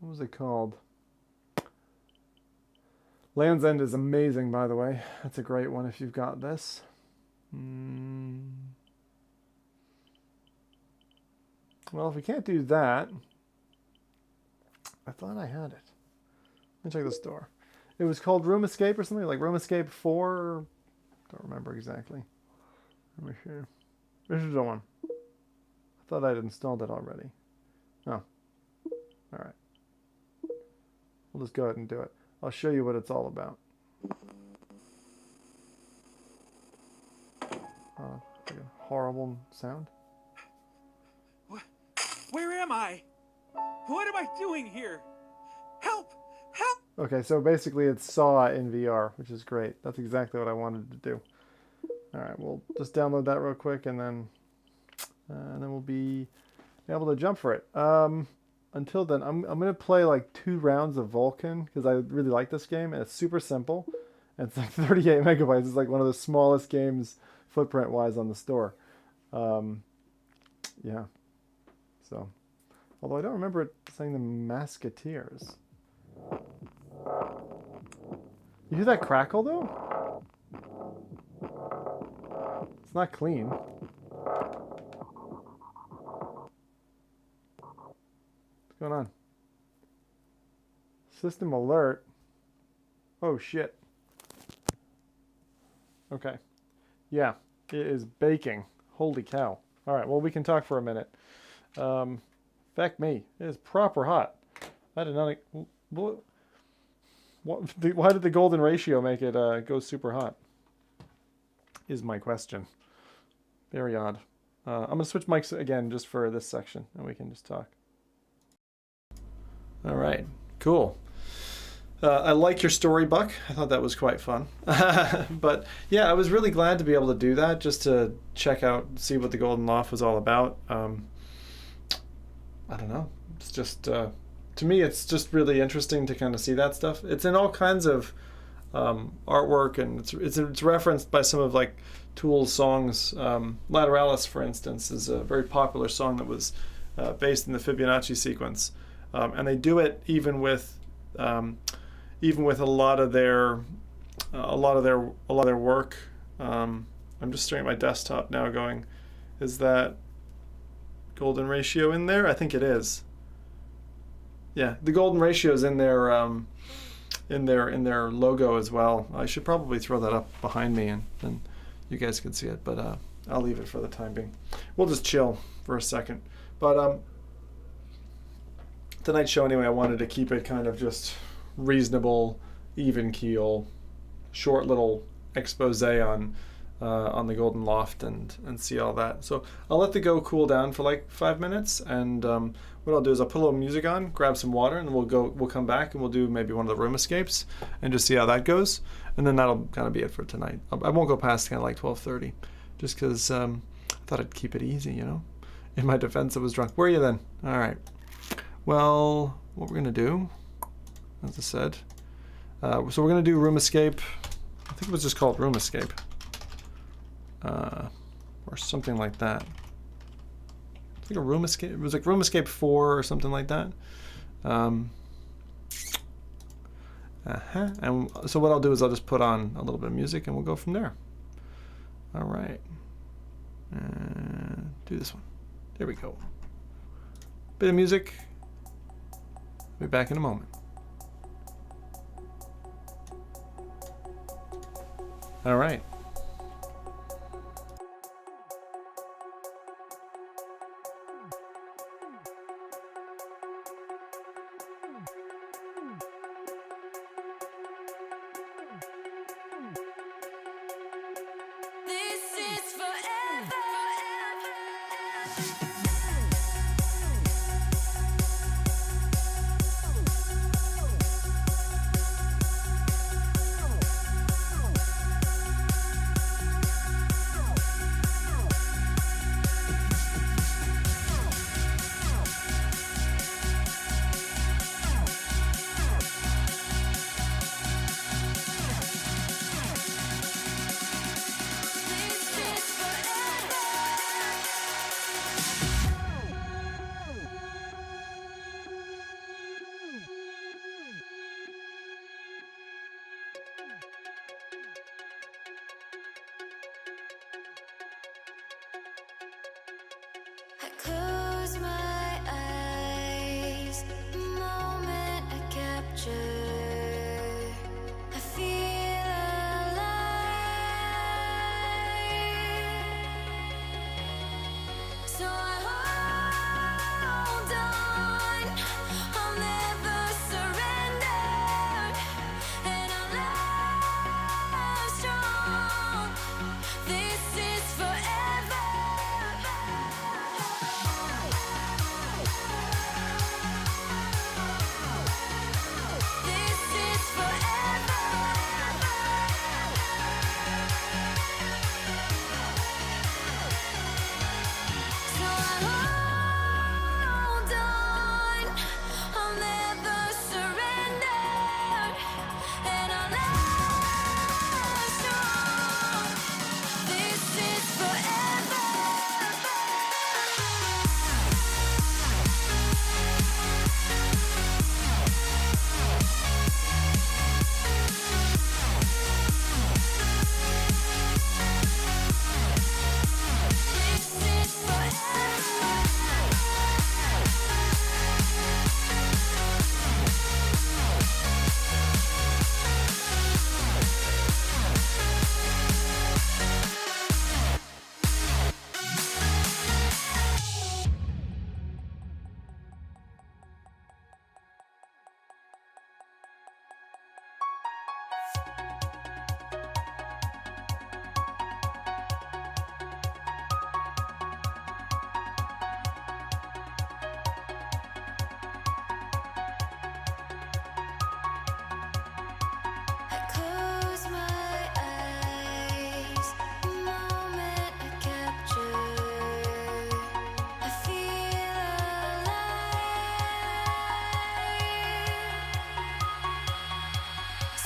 What was it called? Land's End is amazing, by the way. That's a great one if you've got this. Well, if we can't do that, I thought I had it. me check this door. It was called Room Escape or something, like Room Escape 4. Don't remember exactly. Let me see. This is the one. I thought I'd installed it already. Oh. Alright. We'll just go ahead and do it. I'll show you what it's all about. Like a horrible sound. Where am I? What am I doing here? Help! Help! Okay, so basically it's Saw in VR, which is great. That's exactly what I wanted to do. Alright, we'll just download that real quick and then we'll be able to jump for it. Until then, I'm going to play like 2 rounds of Vulcan because I really like this game and it's super simple. And it's like 38 megabytes. It's like one of the smallest games footprint-wise on the store. Yeah. So, although I don't remember it saying the Musketeers. You hear that crackle though? It's not clean. What's going on? System alert. Oh shit. Okay. Yeah, it is baking. Holy cow. Alright, well we can talk for a minute. Feck me. It is proper hot. I did not... Why did the golden ratio make it go super hot? Is my question. Very odd. I'm going to switch mics again just for this section, and we can just talk. All right, cool. I like your story, Buck. I thought that was quite fun. But yeah, I was really glad to be able to do that, just to check out, see what the Golden Loft was all about. I don't know. It's just, to me, it's just really interesting to kind of see that stuff. It's in all kinds of artwork, and it's referenced by some of like Tool's songs. Lateralis, for instance, is a very popular song that was based in the Fibonacci sequence, and they do it even with a lot of their work. I'm just staring at my desktop now, going, is that golden ratio in there? I think it is. Yeah, the golden ratio is in their logo as well. I should probably throw that up behind me, and then you guys can see it. But I'll leave it for the time being. We'll just chill for a second. But tonight's show anyway, I wanted to keep it kind of just reasonable, even keel, short little expose on the Golden Loft and see all that. So I'll let the Go cool down for like 5 minutes, and what I'll do is I'll put a little music on, grab some water, and we'll come back and we'll do maybe one of the room escapes and just see how that goes. And then that'll kind of be it for tonight. I won't go past kind of like 12:30, just because I thought I'd keep it easy, you know. In my defense, I was drunk. Where are you then? All right. Well, what we're gonna do, as I said, so we're gonna do room escape. I think it was just called room escape. Or something like that. I think a room escape. It was like Room Escape 4 or something like that. And so what I'll do is I'll just put on a little bit of music and we'll go from there. All right. Do this one. There we go. Bit of music. Be back in a moment. All right.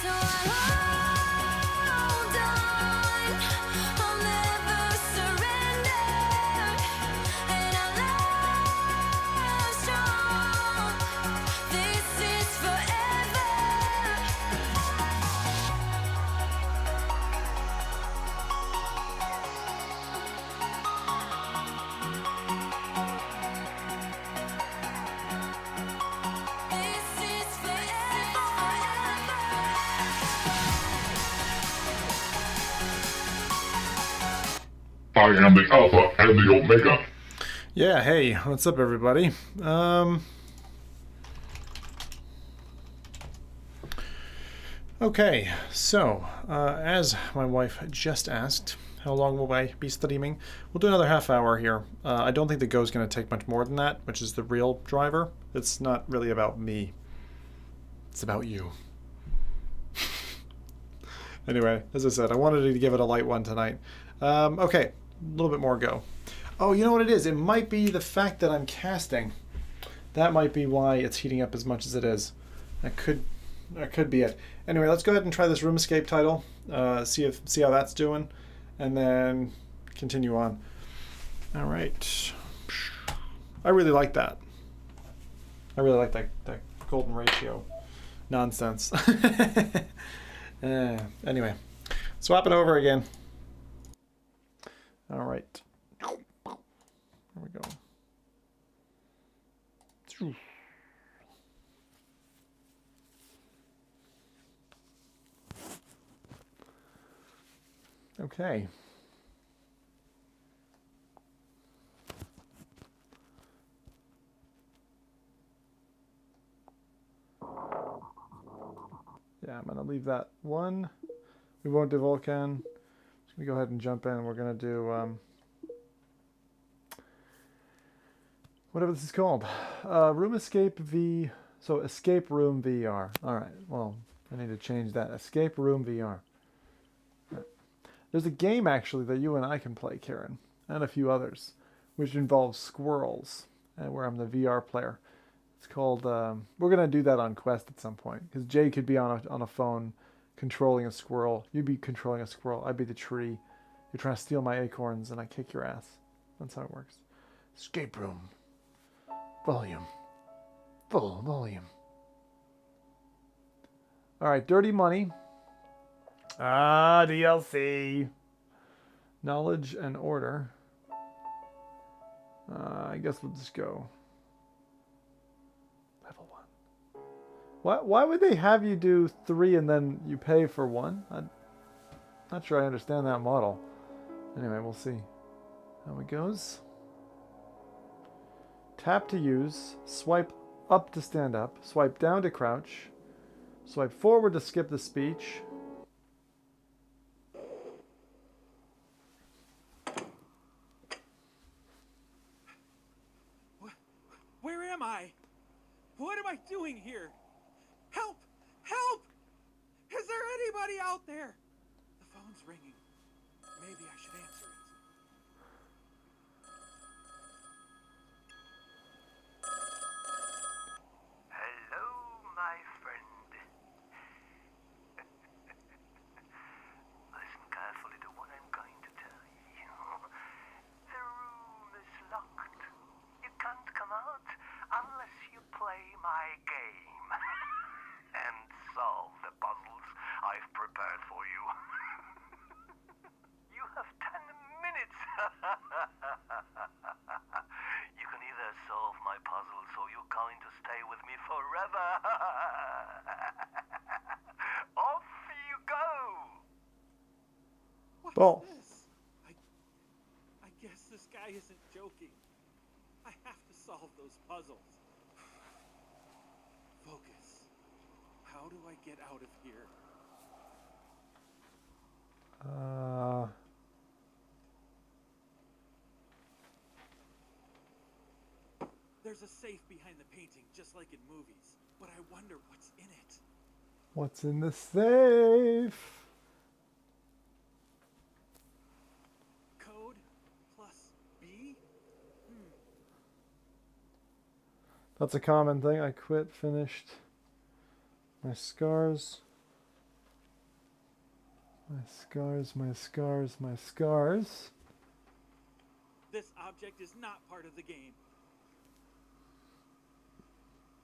So hold on, I'll never surrender, and our love strong. This is forever. This is forever. I am the Alpha and the Omega. Yeah, hey, what's up, everybody? Okay, so, as my wife just asked, how long will I be streaming? We'll do another half hour here. I don't think the Go is going to take much more than that, which is the real driver. It's not really about me. It's about you. Anyway, as I said, I wanted to give it a light one tonight. Okay, a little bit more Go. Oh, you know what it is? It might be the fact that I'm casting. That might be why it's heating up as much as it is. That could be it. Anyway, let's go ahead and try this Room Escape title. See how that's doing, and then continue on. All right. I really like that. I really like that golden ratio nonsense. Anyway, swapping over again. All right. There we go. Okay. Yeah, I'm gonna leave that one. We won't do Vulcan. Just gonna go ahead and jump in. We're gonna do whatever this is called. Room Escape V. So Escape Room VR. All right. Well, I need to change that. Escape Room VR. Right. There's a game actually that you and I can play, Karen, and a few others, which involves squirrels, and where I'm the VR player. It's called. We're gonna do that on Quest at some point, because Jay could be on a phone, controlling a squirrel. You'd be controlling a squirrel. I'd be the tree. You're trying to steal my acorns, and I kick your ass. That's how it works. Escape room. Volume. Full volume. All right, Dirty Money. DLC. Knowledge and Order. I guess we'll just go. Level 1. Why would they have you do 3 and then you pay for 1? I'm not sure I understand that model. Anyway, we'll see how it goes. Tap to use. Swipe up to stand up. Swipe down to crouch. Swipe forward to skip the speech. Where am I? What am I doing here? Help! Help! Is there anybody out there? The phone's ringing. Maybe I should answer it. Hello, my friend. Listen carefully to what I'm going to tell you. The room is locked. You can't come out unless you play my game and solve the puzzles I've prepared for you. You have 10 minutes. You can either solve my puzzles or you're going to stay with me forever. Off you go. What's Well. this? I guess this guy isn't joking. I have to solve those puzzles. Focus. How do I get out of here? There's a safe behind the painting, just like in movies. But I wonder what's in it. What's in the safe? Code plus B? That's a common thing. I quit, finished my scars. My scars, my scars, my scars. This object is not part of the game.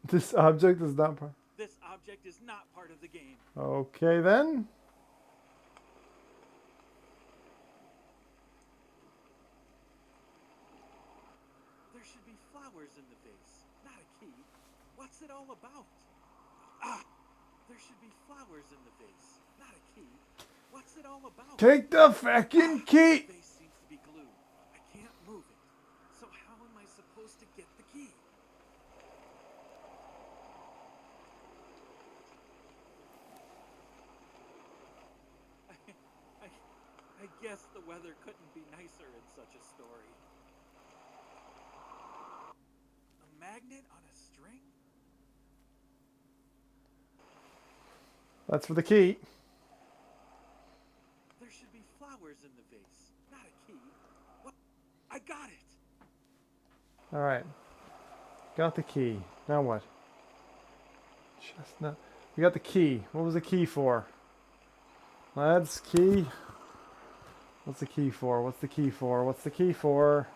This object is not part. This object is not part of the game. Okay then. There should be flowers in the vase, not a key. What's it all about? Ah! There should be flowers in the vase, not a key. What's it all about? Take the fucking key. The vase seems to be glued. I can't move it. So how am I supposed to get the key? I guess the weather couldn't be nicer in such a story. A magnet on a string? That's for the key. There should be flowers in the vase, not a key. What? I got it! All right. Got the key. Now what? Chestnut. We got the key. What was the key for? Lads, key. What's the key for? What's the key for? What's the key for?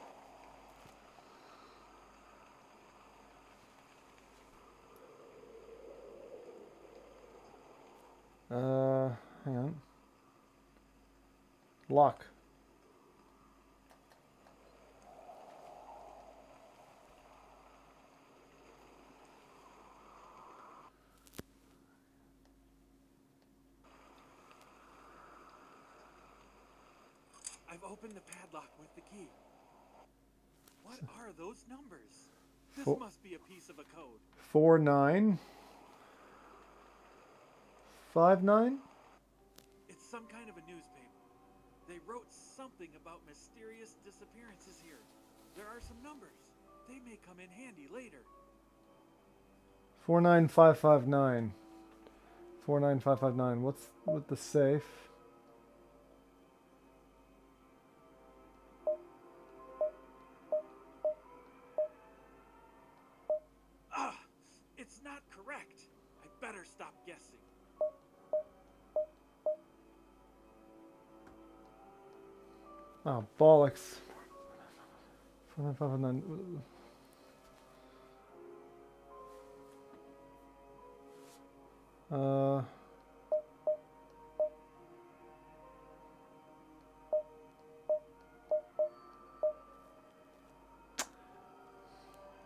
Hang on. Lock. I've opened the padlock with the key. What are those numbers? This Four- must be a piece of a code. 4959. It's some kind of a newspaper. They wrote something about mysterious disappearances here. There are some numbers. They may come in handy later. 49559. 49559. What's with the safe? Ah! It's not correct. I better stop guessing. Oh, bollocks. 49559.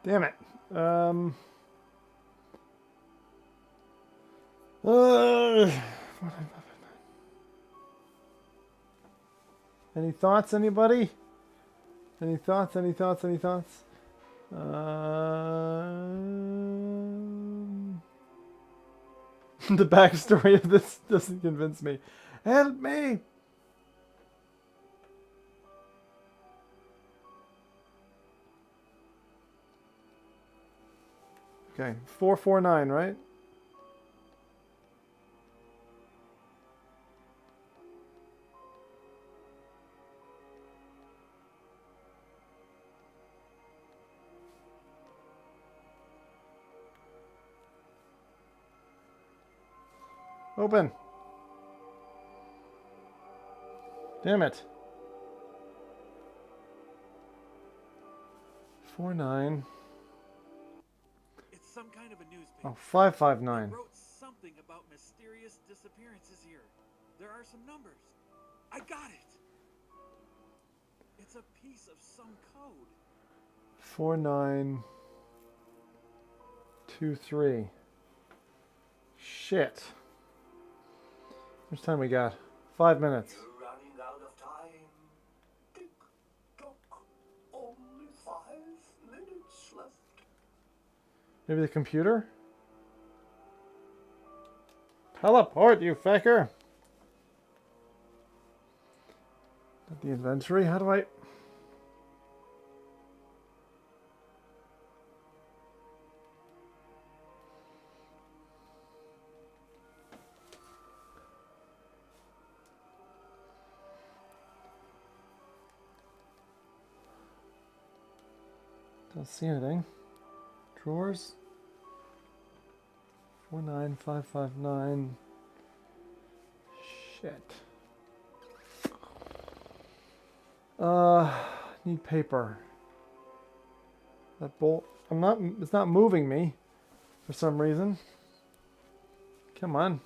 Damn it. Any thoughts, anybody? Any thoughts, any thoughts, any thoughts? The backstory of this doesn't convince me. Help me! Okay, 449, right? Open. Damn it. 49. It's some kind of a newspaper. Oh, 559. They wrote something about mysterious disappearances here. There are some numbers. I got it. It's a piece of some code. 4923. Shit. How much time we got? 5 minutes. You're running out of time. Tick tock. Only 5 minutes left. Maybe the computer? Teleport, you fecker! Not the inventory? How do I... Don't see anything. Drawers? 49559. Shit. Need paper. That bolt. It's not moving me for some reason. Come on.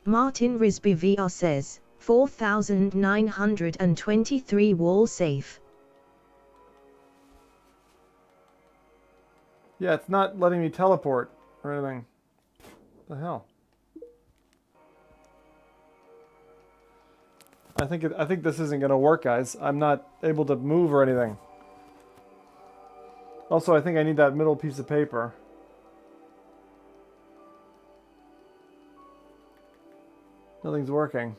Martin Risby VR says, 4,923 wall safe. Yeah, it's not letting me teleport or anything. What the hell? I think this isn't gonna work, guys. I'm not able to move or anything. Also, I think I need that middle piece of paper. Nothing's working.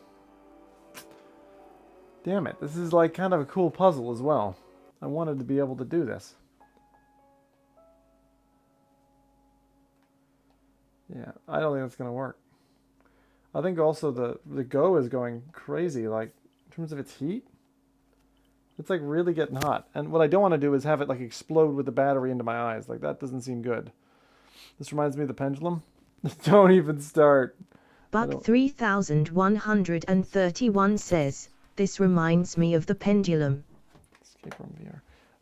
Damn it. This is like kind of a cool puzzle as well. I wanted to be able to do this. Yeah, I don't think that's gonna work. I think also the Go is going crazy, like in terms of its heat. It's like really getting hot. And what I don't want to do is have it like explode with the battery into my eyes. Like that doesn't seem good. This reminds me of the pendulum. Don't even start. Buck 3131 says, this reminds me of the pendulum. Escape from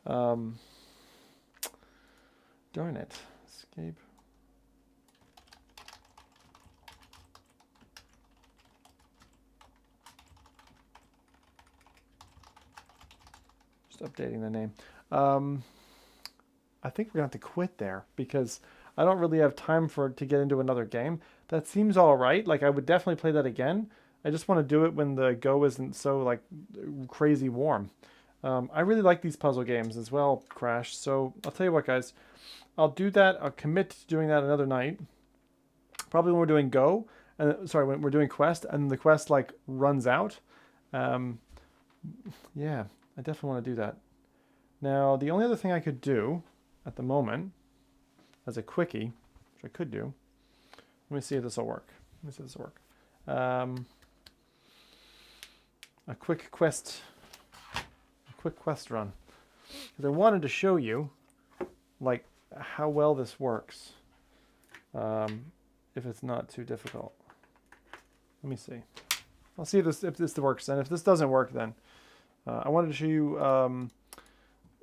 VR. Darn it. Escape. Just updating the name. I think we're going to have to quit there because I don't really have time to get into another game. That seems all right. Like I would definitely play that again. I just want to do it when the Go isn't so like crazy warm. I really like these puzzle games as well, Crash. So I'll tell you what, guys. I'll do that. I'll commit to doing that another night. Probably when we're doing Go. Sorry, when we're doing Quest and the Quest like runs out. Yeah, I definitely want to do that. Now, the only other thing I could do at the moment as a quickie, which I could do. Let me see if this will work. A quick quest run. Because I wanted to show you, like, how well this works. If it's not too difficult. Let me see. I'll see if this works. And if this doesn't work, then I wanted to show you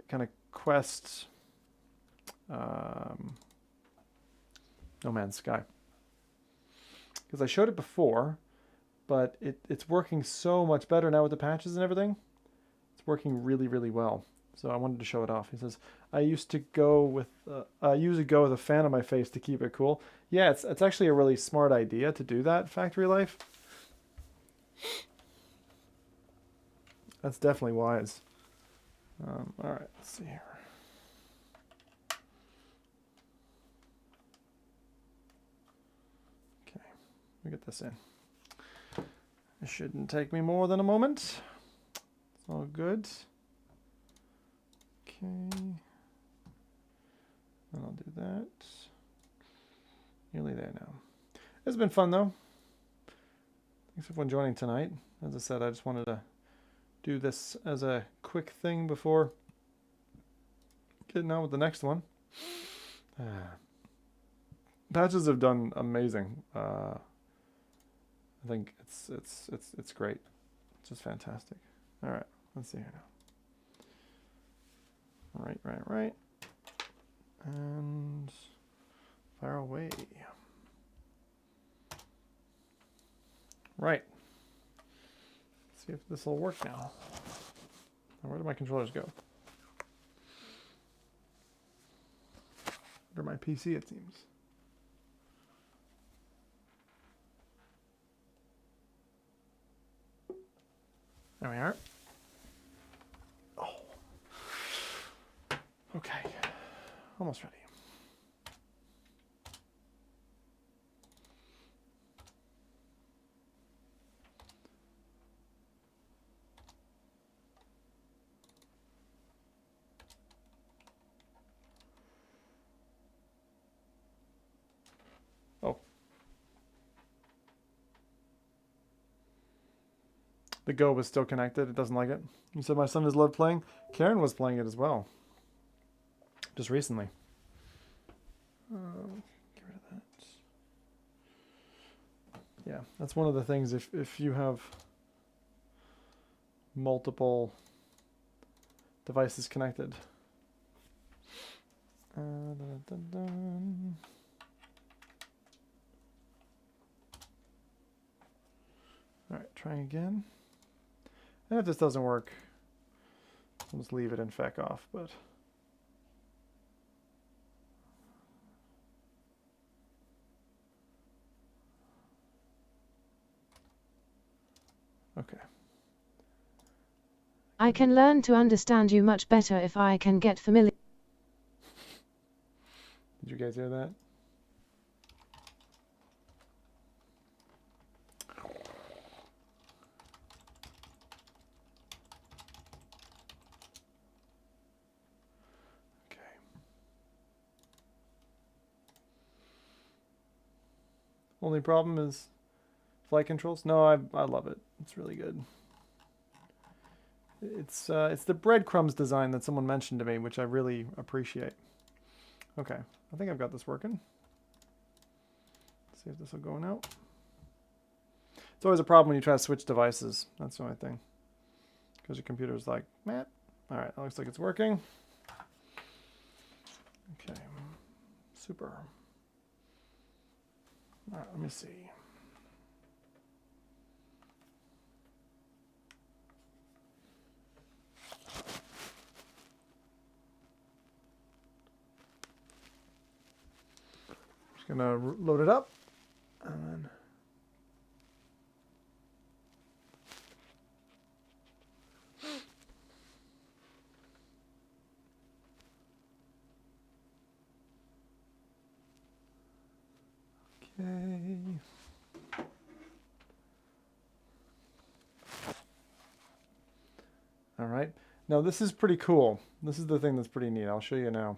kind of Quest No Man's Sky. Because I showed it before, but it's working so much better now with the patches and everything. It's working really, really well. So I wanted to show it off. He says, I used to go with use a Go with a fan on my face to keep it cool. Yeah, it's actually a really smart idea to do that, Factory Life. That's definitely wise. All right, let's see here. Okay, let me get this in. It shouldn't take me more than a moment. It's all good. Okay. And I'll do that. Nearly there now. It's been fun though. Thanks everyone joining tonight. As I said, I just wanted to do this as a quick thing before getting on with the next one. Patches have done amazing. I think it's great. It's just fantastic. All right, let's see here now. Right. And fire away. Right. Let's see if this will work now. Where do my controllers go? Under my PC, it seems. There we are. Oh. Okay. Almost ready. Oh. The Go was still connected. It doesn't like it. You said my son has loved playing. Karen was playing it as well. Just recently. Get rid of that. Yeah, that's one of the things if you have multiple devices connected. Dun, dun, dun. All right, trying again. And if this doesn't work, I'll just leave it and feck off, but okay. I can learn to understand you much better if I can get familiar. Did you guys hear that? Okay. Only problem is flight controls. No, I love it. It's really good. It's the breadcrumbs design that someone mentioned to me, which I really appreciate. Okay, I think I've got this working. Let's see if this will go now. It's always a problem when you try to switch devices. That's the only thing. Because your computer's like, meh. All right, that looks like it's working. Okay, super. All right, let me see. Just gonna load it up, and then okay. All right. Now this is pretty cool. This is the thing that's pretty neat. I'll show you now.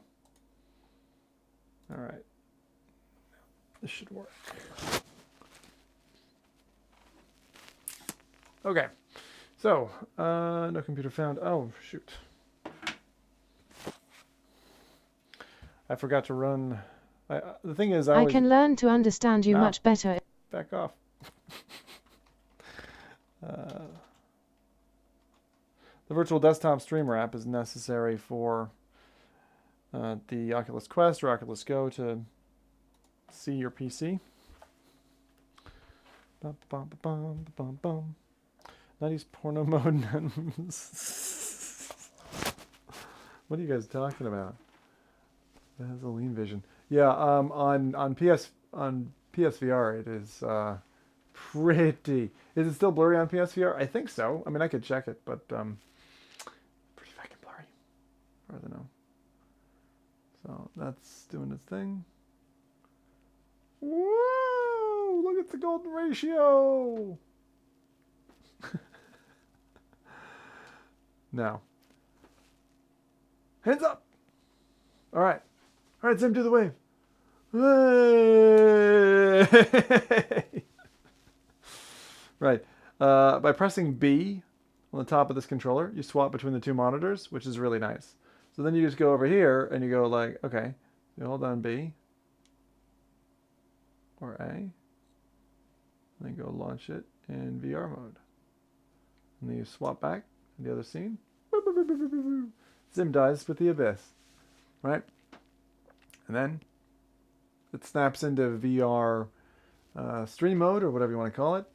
All right. This should work. Okay. So, no computer found. Oh, shoot. I forgot to run. The thing is, I can learn to understand you much better. Back off. The virtual desktop streamer app is necessary for the Oculus Quest or Oculus Go to see your PC. Bum, bum, bum, bum, bum. Not use porno mode. What are you guys talking about? That has a lean vision. Yeah, on PSVR it is pretty. Is it still blurry on PSVR? I think so. I mean, I could check it, but pretty fucking blurry. I don't know. So that's doing its thing. Whoa! Look at the golden ratio. Now, hands up. All right, Zim, do the wave. Hey! Right. By pressing B on the top of this controller, you swap between the two monitors, which is really nice. So then you just go over here and you go like, okay, you hold down B or A, and then go launch it in VR mode. And then you swap back to the other scene. Zim dies with the abyss, right? And then it snaps into VR stream mode or whatever you want to call it.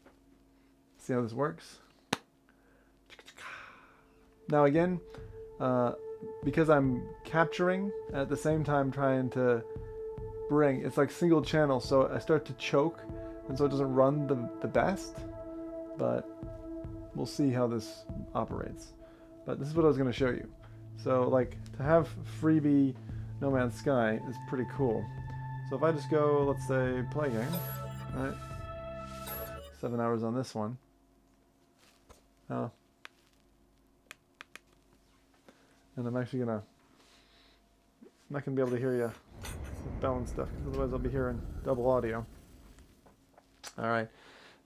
See how this works. Now again, because I'm capturing at the same time trying to bring, it's like single channel, so I start to choke, and so it doesn't run the best, but we'll see how this operates. But this is what I was going to show you. So like to have freebie No Man's Sky is pretty cool. So if I just go, let's say, play game, right? 7 hours on this one. Oh. And I'm actually I'm not gonna be able to hear you balance stuff, because otherwise I'll be hearing double audio. All right.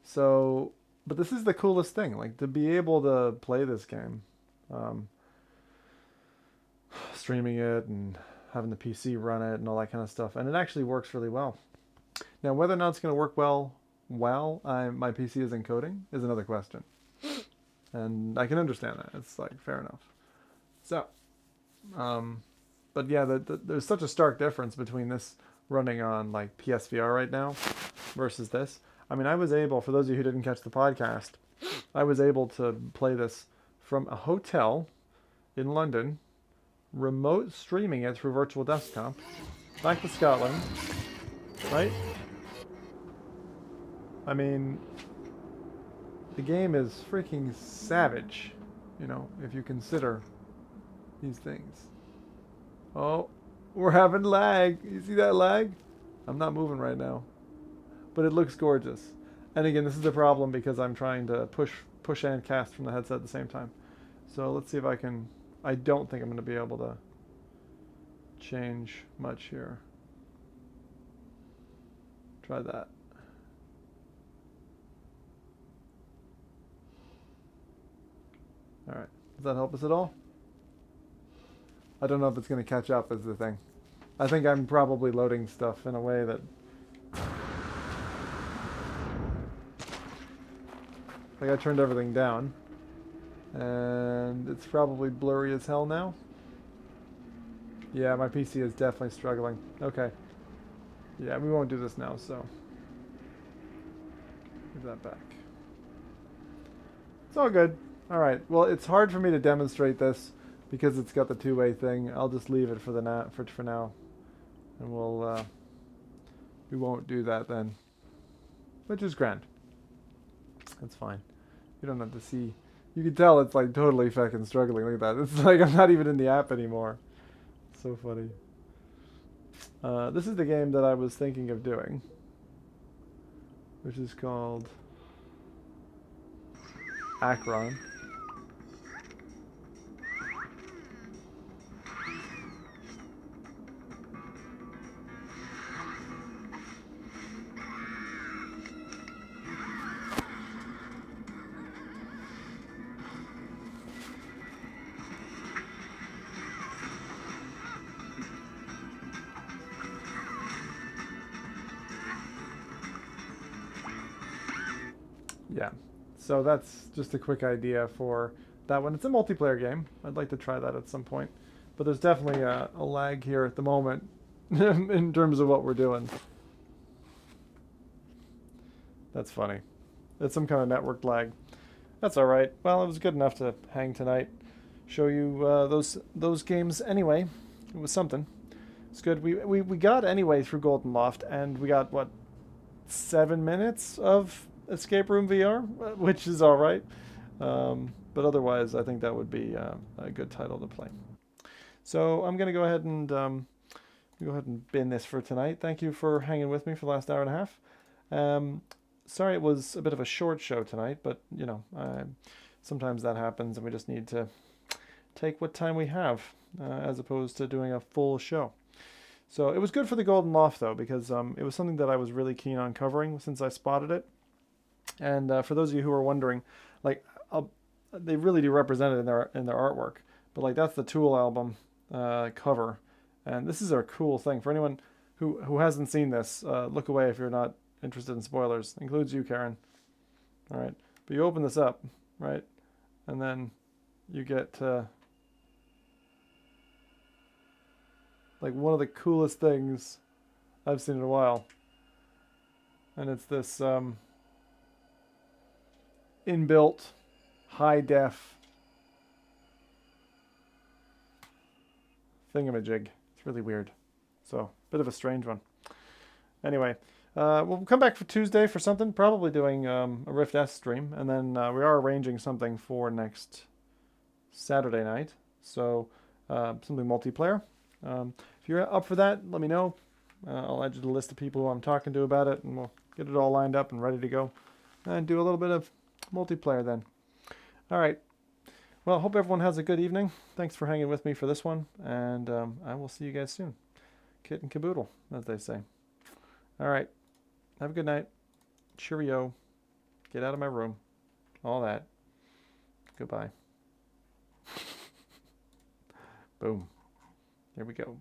So, but this is the coolest thing, like to be able to play this game, streaming it and having the PC run it and all that kind of stuff, and it actually works really well. Now, whether or not it's going to work well while my PC is encoding is another question. And I can understand that. It's like, fair enough. So, but yeah, there's such a stark difference between this running on like PSVR right now versus this. I mean, I was able, for those of you who didn't catch the podcast, I was able to play this from a hotel in London, remote streaming it through virtual desktop, back to Scotland, right? I mean, the game is freaking savage, you know, if you consider these things. Oh, we're having lag. You see that lag? I'm not moving right now, but it looks gorgeous. And again, this is the problem because I'm trying to push and cast from the headset at the same time. So let's see if I can. I don't think I'm going to be able to change much here. Try that. All right. Does that help us at all? I don't know if it's going to catch up is the thing. I think I'm probably loading stuff in a way that... Like I turned everything down. And it's probably blurry as hell now. Yeah, my PC is definitely struggling. Okay. Yeah, we won't do this now, so... Give that back. It's all good. Alright, well, it's hard for me to demonstrate this because it's got the two-way thing. I'll just leave it for now. And we'll, we won't do that then. Which is grand. That's fine. You don't have to see... You can tell it's like totally fucking struggling. Look at that. It's like I'm not even in the app anymore. So funny. This is the game that I was thinking of doing, which is called Akron. Yeah, so that's just a quick idea for that one. It's a multiplayer game. I'd like to try that at some point. But there's definitely a lag here at the moment in terms of what we're doing. That's funny. It's some kind of network lag. That's all right. Well, it was good enough to hang tonight. Show you those games anyway. It was something. It's good. We got anyway through Golden Loft, and we got, what, 7 minutes of Escape Room VR, which is all right. But otherwise, I think that would be a good title to play. So I'm going to go ahead and bin this for tonight. Thank you for hanging with me for the last hour and a half. Sorry it was a bit of a short show tonight, but, you know, sometimes that happens, and we just need to take what time we have as opposed to doing a full show. So it was good for the Golden Loft, though, because it was something that I was really keen on covering since I spotted it. And for those of you who are wondering, like, they really do represent it in their artwork. But like, that's the Tool album cover, and this is a cool thing for anyone who hasn't seen this. Look away if you're not interested in spoilers. Includes you, Karen. All right, but you open this up, right, and then you get like one of the coolest things I've seen in a while, and it's this inbuilt high def thingamajig. It's really weird. So, bit of a strange one. Anyway, we'll come back for Tuesday for something, probably doing a Rift S stream, and then we are arranging something for next Saturday night. So, something multiplayer. If you're up for that, let me know. I'll add you to the list of people who I'm talking to about it, and we'll get it all lined up and ready to go. And do a little bit of multiplayer then. All right. Well, hope everyone has a good evening. Thanks for hanging with me for this one, and I will see you guys soon. Kit and caboodle, as they say. All right. Have a good night. Cheerio. Get out of my room. All that. Goodbye. Boom. There we go.